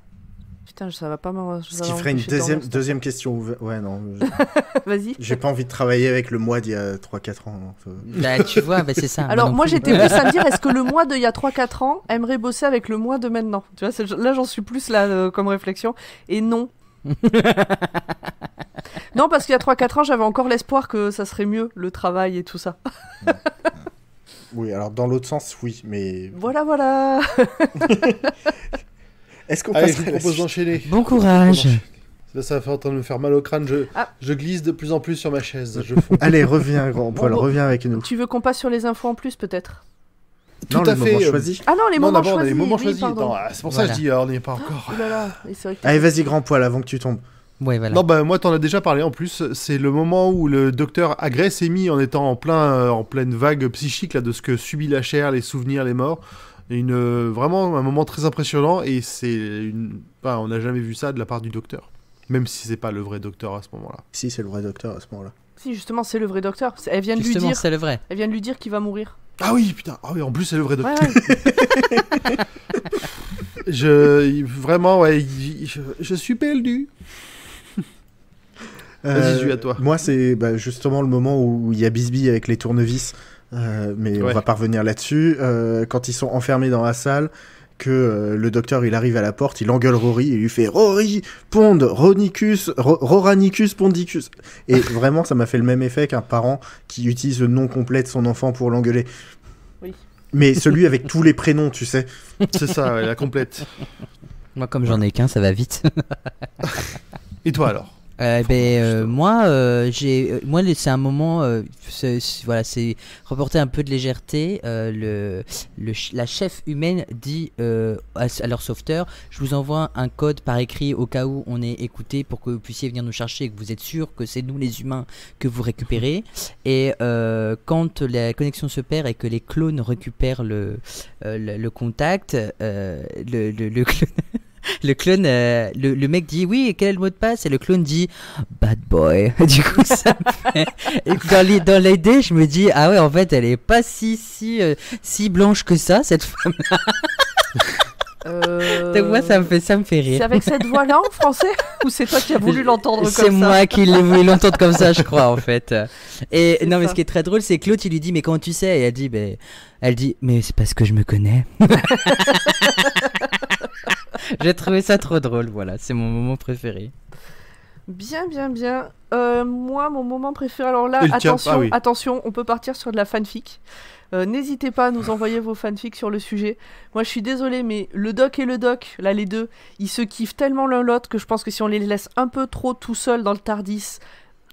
Putain, ça va pas Ce qui ferait une deuxième question ouverte. Ouais, non. Vas-y. J'ai pas envie de travailler avec le moi d'il y a 3-4 ans. Bah, tu vois, bah, c'est ça. Alors, non moi, plus. j'étais plus à me dire, est-ce que le moi d'il y a 3-4 ans aimerait bosser avec le moi de maintenant? Tu vois, là, j'en suis plus là comme réflexion. Et non. Non, parce qu'il y a 3-4 ans, j'avais encore l'espoir que ça serait mieux, le travail et tout ça. Oui, alors dans l'autre sens, oui, mais... Voilà. Est-ce qu'on Allez, je passerait vous à la propose suite d'enchaîner. Bon courage. Là, ça va en train de me faire mal au crâne. Ah. Je glisse de plus en plus sur ma chaise. Je fonds. Allez, reviens, grand poil, Bon, reviens avec nous. Tu veux qu'on passe sur les infos en plus, peut-être? Tout Non, à le fait. moment choisi. Ah non, les Non, moments d'abord, on a choisis. les moments oui, choisis. pardon. Non, c'est pour ça que Voilà. je dis, on n'y est pas encore. Oh là là, et c'est vrai que Allez, vas-y, grand poil, avant que tu tombes. Ouais, voilà. Non, bah moi, t'en as déjà parlé en plus. C'est le moment où le docteur agresse Amy en étant en pleine vague psychique là, de ce que subit la chair, les souvenirs, les morts. Vraiment un moment très impressionnant, et on n'a jamais vu ça de la part du docteur. Même si c'est pas le vrai docteur à ce moment-là. Si, c'est le vrai docteur à ce moment-là. Si, justement, c'est le vrai docteur. Elle vient de Justement, lui dire. c'est le vrai. Elle vient de lui dire qu'il va mourir. Ah oui, putain. Ah oui, en plus, c'est le vrai docteur. Ouais. Vraiment, ouais, je suis perdu. Vas-y, Jules, à toi. Moi, c'est justement le moment où il y a Bisbee avec les tournevis. Mais on va pas revenir là-dessus. Quand ils sont enfermés dans la salle, que le docteur il arrive à la porte, il engueule Rory et il lui fait Rory, Pond, Roranicus, Pondicus. Et vraiment, ça m'a fait le même effet qu'un parent qui utilise le nom complet de son enfant pour l'engueuler. Oui. Mais celui avec tous les prénoms, tu sais. C'est ça, ouais, la complète. Moi, comme j'en ai qu'un, ça va vite. Et toi alors? Moi, c'est un moment, c'est reporter un peu de légèreté. La chef humaine dit à leur sauveteur, je vous envoie un code par écrit au cas où on est écouté pour que vous puissiez venir nous chercher et que vous êtes sûr que c'est nous les humains que vous récupérez. Et quand la connexion se perd et que les clones récupèrent le contact, le clone... Le clone, le mec dit oui, quel est le mot de passe? Et le clone dit bad boy. Du coup, ça me fait. Et dans l'idée, je me dis ah ouais, en fait, elle est pas si blanche que ça, cette femme-là. Donc moi, ça me fait rire. C'est avec cette voix-là en français ou c'est toi qui as voulu l'entendre comme ça? C'est moi qui l'ai voulu l'entendre comme ça, je crois, en fait. Et non, mais ça. ce qui est très drôle, c'est que l'autre, il lui dit mais comment tu sais? Et elle dit mais c'est parce que je me connais. J'ai trouvé ça trop drôle, voilà, c'est mon moment préféré. Bien. Moi, mon moment préféré, alors là, attention, on peut partir sur de la fanfic. N'hésitez pas à nous envoyer vos fanfics sur le sujet. Moi, je suis désolée, mais le doc et le doc, là, les deux, ils se kiffent tellement l'un l'autre que je pense que si on les laisse un peu trop tout seuls dans le TARDIS,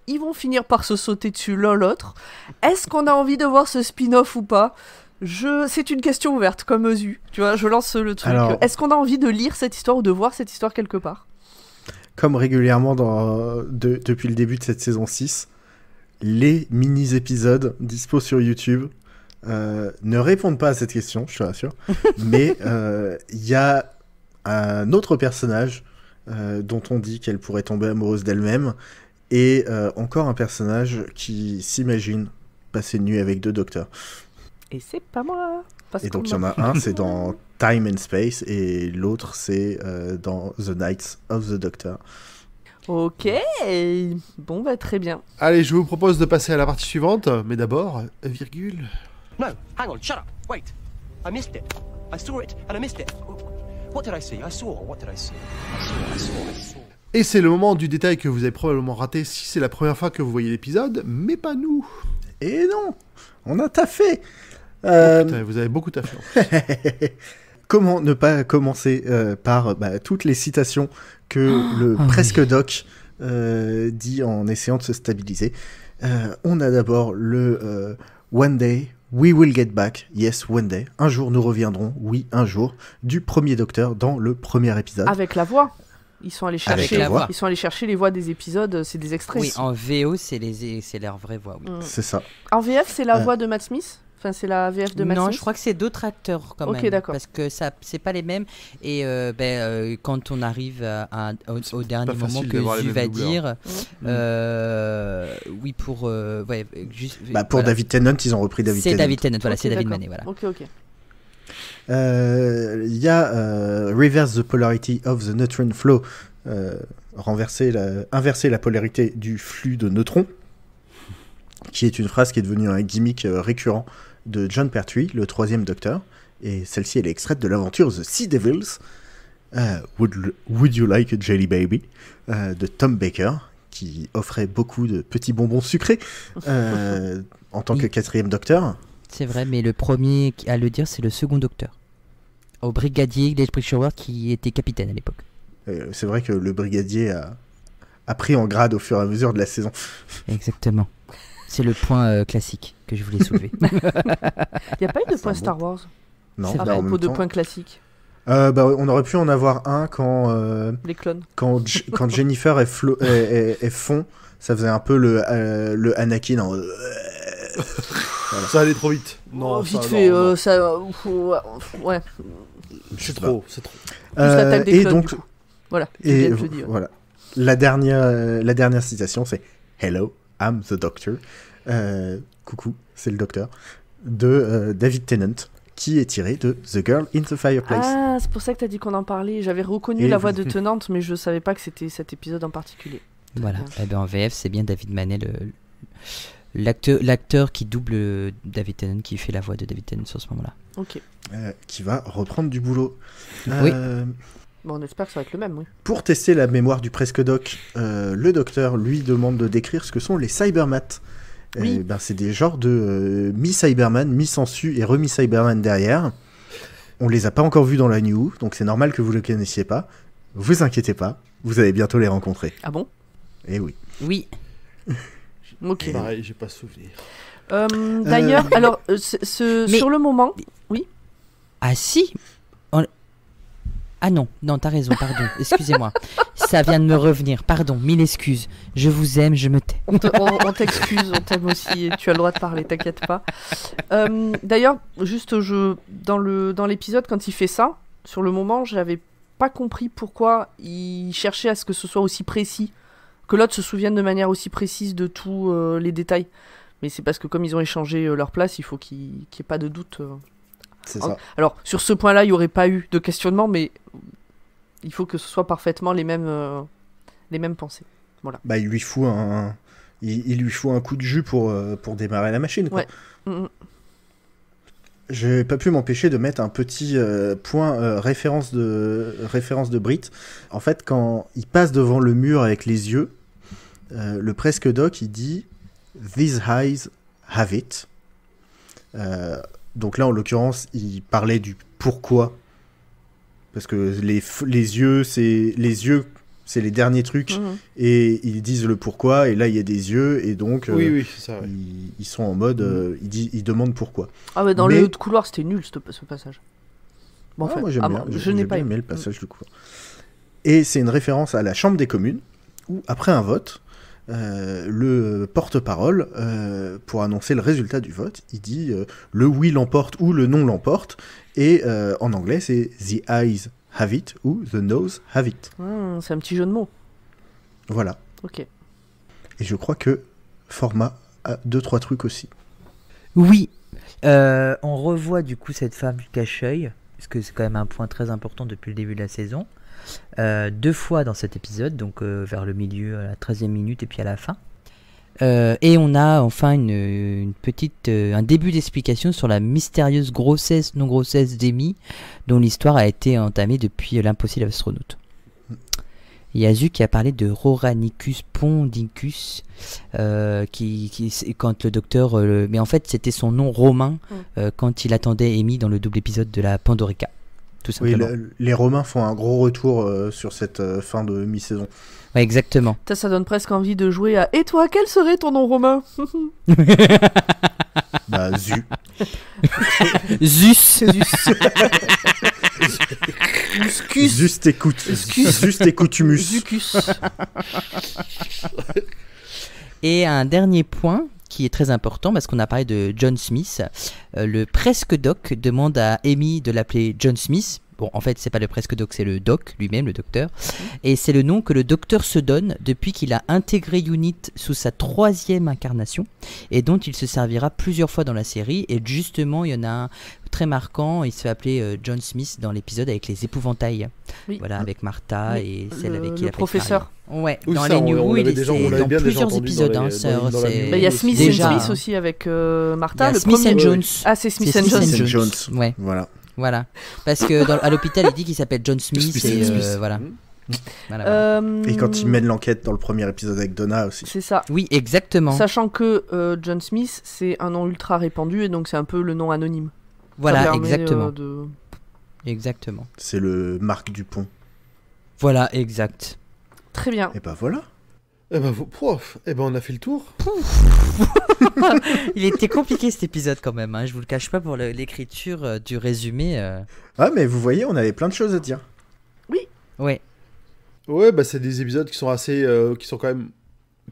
ils vont finir par se sauter dessus l'un l'autre. Est-ce qu'on a envie de voir ce spin-off ou pas ? C'est une question ouverte, comme Eusu. Tu vois, je lance le truc. Alors, est-ce qu'on a envie de lire cette histoire ou de voir cette histoire quelque part ? Comme régulièrement depuis le début de cette saison 6, les mini-épisodes dispo sur YouTube ne répondent pas à cette question, je te rassure. Mais il y a un autre personnage dont on dit qu'elle pourrait tomber amoureuse d'elle-même, et encore un personnage qui s'imagine passer une nuit avec 2 docteurs. Et c'est pas moi. Et donc il y en a un, c'est dans Time and Space, et l'autre c'est dans The Nights of the Doctor. Ok, bon bah très bien. Allez, je vous propose de passer à la partie suivante, mais d'abord, virgule. No, hang on, shut up, wait. I missed it. I saw it and I missed it. What did I see? I saw. What did I see? I saw. Et c'est le moment du détail que vous avez probablement raté si c'est la première fois que vous voyez l'épisode, mais pas nous. Et non, on a taffé. Oh putain, vous avez beaucoup taffé. Comment ne pas commencer par toutes les citations que le presque doc dit en essayant de se stabiliser. On a d'abord le One day we will get back, yes one day, un jour nous reviendrons, oui un jour, du premier docteur dans le premier épisode. Avec la voix. Ils sont allés chercher les voix des épisodes, c'est des extraits. Oui, en VO c'est leur vraie voix. Oui. C'est ça. En VF c'est la voix de Matt Smith. Enfin, c'est la VF de Matt Smith. Non, je crois que c'est d'autres acteurs quand même. Ok, d'accord. Parce que c'est pas les mêmes. Et quand on arrive au dernier moment que Zu va dire, oui pour pour David Tennant, ils ont repris David Tennant. C'est David Tennant, voilà, c'est David Manet, voilà. Ok. Il y a Reverse the polarity of the neutron flow, inverser la polarité du flux de neutrons, qui est une phrase qui est devenue un gimmick récurrent de John Pertwee, le 3e docteur, et celle-ci elle est extraite de l'aventure The Sea Devils, Would You Like a Jelly Baby, de Tom Baker, qui offrait beaucoup de petits bonbons sucrés en tant que 4e docteur. C'est vrai, mais le premier à le dire, c'est le 2nd docteur, au brigadier Leslie Showard, qui était capitaine à l'époque. C'est vrai que le brigadier a pris en grade au fur et à mesure de la saison. Exactement. C'est le point classique que je voulais soulever. Il n'y a pas eu de point Star Wars? Non, à propos de points classiques. On aurait pu en avoir un quand... les clones. Quand Jennifer est fond, ça faisait un peu le Anakin en... Voilà. Ça allait trop vite. Non, vite ça, fait, non. ça. Ouais. C'est trop, c'est trop. Plus l'attaque des et clones, donc, du coup. Voilà. et je viens de le dire. voilà. La dernière citation, c'est Hello, I'm the Doctor. Coucou, c'est le docteur. De David Tennant, qui est tiré de The Girl in the Fireplace. Ah, c'est pour ça que t'as dit qu'on en parlait. J'avais reconnu Et la vous- voix de Tennant, mais je savais pas que c'était cet épisode en particulier. Voilà. Eh ben, en VF, c'est bien David Manet, l'acteur qui double David Tennant, qui fait la voix de David Tennant sur ce moment-là. Ok. Qui va reprendre du boulot. Oui. Bon, on espère que ça va être le même, oui. Pour tester la mémoire du presque doc, le docteur lui demande de décrire ce que sont les cybermats. Oui. C'est des genres de mi-Cyberman, mi-Sensu et remi-Cyberman derrière. On les a pas encore vus dans la New, donc c'est normal que vous le connaissiez pas. Vous inquiétez pas, vous allez bientôt les rencontrer. Ah bon? Eh oui. Oui. Ok. Pareil, j'ai pas souvenir. D'ailleurs, alors, Mais- sur le moment... Ah si Ah non, t'as raison, pardon, excusez-moi. Ça vient de me revenir, pardon, 1000 excuses. Je vous aime, je me tais. On t'excuse, on t'aime aussi, et tu as le droit de parler, t'inquiète pas. D'ailleurs, juste dans l'épisode, quand il fait ça, sur le moment, j'avais pas compris pourquoi il cherchait à ce que ce soit aussi précis, que l'autre se souvienne de manière aussi précise de tous les détails. Mais c'est parce que comme ils ont échangé leur place, il faut qu'il n'y ait pas de doute. C'est ça. Alors, sur ce point-là, il n'y aurait pas eu de questionnement, mais il faut que ce soit parfaitement les mêmes pensées. Voilà. Il lui faut il lui faut un coup de jus pour démarrer la machine, quoi. Ouais. Mm-mm. J'ai pas pu m'empêcher de mettre un petit point référence de Brit. En fait, quand il passe devant le mur avec les yeux, le presque doc, il dit « These eyes have it ». Donc là, en l'occurrence, il parlait du pourquoi. Parce que les yeux, c'est les derniers trucs. Mhm. Et ils disent le pourquoi. Et là, il y a des yeux. Et donc, Oui, c'est ça. Ouais. ils sont en mode... ils demandent pourquoi. Ah ouais, dans Mais- le couloir, c'était nul ce passage. Bon, Ah, enfin, moi, j'aime bien. je n'ai pas aimé aimé. le passage du couloir. Et c'est une référence à la Chambre des communes, où, après un vote, le porte-parole, pour annoncer le résultat du vote, il dit le oui l'emporte ou le non l'emporte. Et en anglais, c'est the eyes have it ou the nose have it. C'est un petit jeu de mots. Voilà. Ok. Et je crois que Format a 2-3 trucs aussi. Oui, on revoit du coup cette femme du cache-œil, parce que c'est quand même un point très important depuis le début de la saison. 2 fois dans cet épisode, donc vers le milieu, à la 13e minute et puis à la fin. Et on a enfin une petite, un début d'explication sur la mystérieuse grossesse, non-grossesse d'Amy, dont l'histoire a été entamée depuis l'impossible astronaute. Il y a Zu qui a parlé de Roranicus pondicus, quand le docteur... mais en fait, c'était son nom romain quand il attendait Amy dans le double épisode de la Pandorica. Tout Oui, simplement. les Romains font un gros retour sur cette fin de mi-saison. Ouais, exactement. Ça donne presque envie de jouer à « Et toi, quel serait ton nom romain ?» Zu. Zus. Muscus. Juste écoute. Juste écoutimus. Zucus. Et un dernier point qui est très important, parce qu'on a parlé de John Smith. Le presque doc demande à Amy de l'appeler John Smith. Bon, en fait, c'est pas le presque doc, c'est le doc lui-même, le docteur. Et c'est le nom que le docteur se donne depuis qu'il a intégré Unit sous sa 3e incarnation, et dont il se servira plusieurs fois dans la série. Et justement, il y en a un très marquant, il se fait appeler John Smith dans l'épisode avec les épouvantails. Oui. Voilà, avec Martha et celle avec qui il le a fait professeur. Carrière. Ouais, Oui, dans ça, les on New l'avait il est déjà- on c'est l'avait dans bien déjà plusieurs entendu épisodes. dans hein, les- c'est- dans la c'est- New. Bah, il y a Smith Déjà, and Smith hein. aussi avec Martha. Il y a le Smith premier... and Jones. Ah, c'est Smith C'est and Smith Jones. and Jones. Jones. Ouais, Voilà. parce que à l'hôpital, il dit qu'il s'appelle John Smith Smith et and Smith. voilà. Mhm. Voilà. Et quand il mène l'enquête dans le premier épisode avec Donna aussi. C'est ça. Oui, exactement. Sachant que John Smith, c'est un nom ultra répandu et donc c'est un peu le nom anonyme. Ça Voilà, permet, exactement. de... C'est le Marc Dupont. Voilà, exact. Très bien. Et bah voilà. On a fait le tour. Il était compliqué cet épisode quand même, hein. Je vous le cache pas pour l'écriture du résumé. Ah, mais vous voyez, on avait plein de choses à dire. Ouais. Ouais, c'est des épisodes qui sont assez, qui sont quand même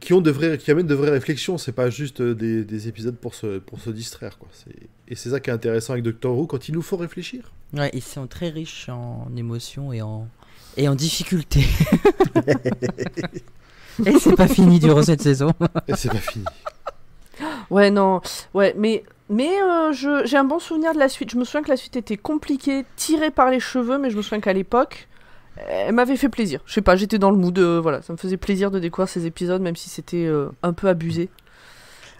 qui amènent de vraies réflexions. C'est pas juste des épisodes pour se distraire, quoi. Et c'est ça qui est intéressant avec Doctor Who, quand il nous faut réfléchir. Ouais, ils sont très riches en émotions et en difficultés. Et c'est pas fini durant cette saison. Et c'est pas fini. Ouais, non. Ouais, mais j'ai un bon souvenir de la suite. Je me souviens que la suite était compliquée, tirée par les cheveux, mais je me souviens qu'à l'époque, elle m'avait fait plaisir. Je sais pas, j'étais dans le mood. Voilà, ça me faisait plaisir de découvrir ces épisodes, même si c'était un peu abusé.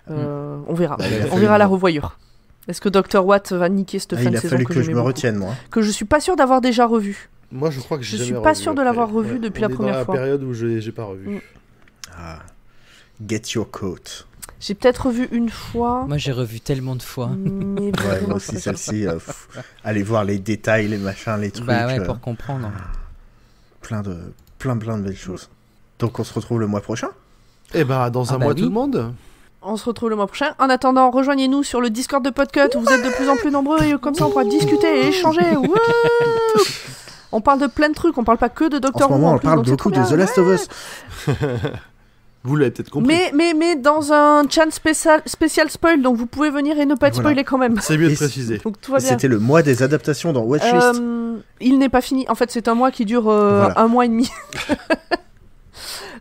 On verra. On verra à la revoyure. Est-ce que Dr. Watt va niquer cette fin de saison? Il a fallu que je me retienne, moi. Que je suis pas sûr d'avoir déjà revu. Moi, je crois que je suis pas sûr de l'avoir revu depuis la première fois. Dans la période où j'ai pas revu. Ah. Get your coat. J'ai peut-être revu une fois. Moi, j'ai revu tellement de fois. Mais ouais, moi aussi, celle-ci. Allez voir les détails, les machins, les trucs. Bah ouais, pour comprendre. Plein de belles choses. Donc, on se retrouve le mois prochain. Eh ben, dans un mois, tout le monde. On se retrouve le mois prochain. En attendant, rejoignez-nous sur le Discord de Podcut où vous êtes de plus en plus nombreux et comme ça, on pourra discuter et échanger. Wouh, on parle de plein de trucs. On parle pas que de Doctor Who. En ce moment, on parle beaucoup de The Last of Us. Vous l'avez peut-être compris. Mais dans un chan spécial spoil, donc vous pouvez venir et ne pas être spoilé quand même. C'est mieux de préciser. Donc, tout va bien. C'était le mois des adaptations dans Watchlist. Il n'est pas fini. En fait, c'est un mois qui dure un mois et demi.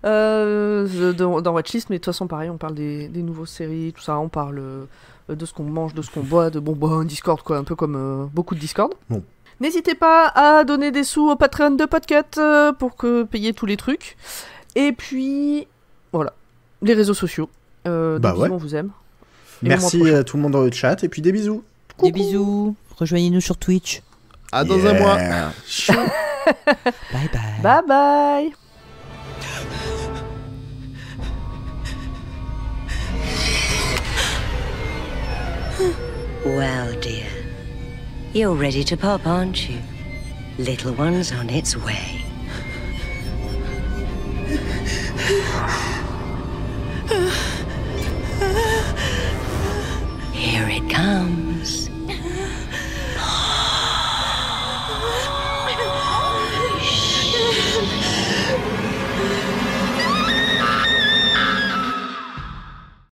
Dans Watchlist, mais de toute façon, pareil, on parle des nouveaux séries, tout ça. On parle de ce qu'on mange, de ce qu'on boit, un Discord, quoi, un peu comme beaucoup de Discord. Bon. N'hésitez pas à donner des sous au Patreon de Podcut pour payer tous les trucs. Et puis, voilà, les réseaux sociaux. On vous aime. Et merci à tout le monde dans le chat, et puis des bisous. Coucou. Des bisous. Rejoignez-nous sur Twitch. À dans un mois. Bye bye. Bye bye. Well, dear, you're ready to pop, aren't you? Little one's on its way. Here it comes.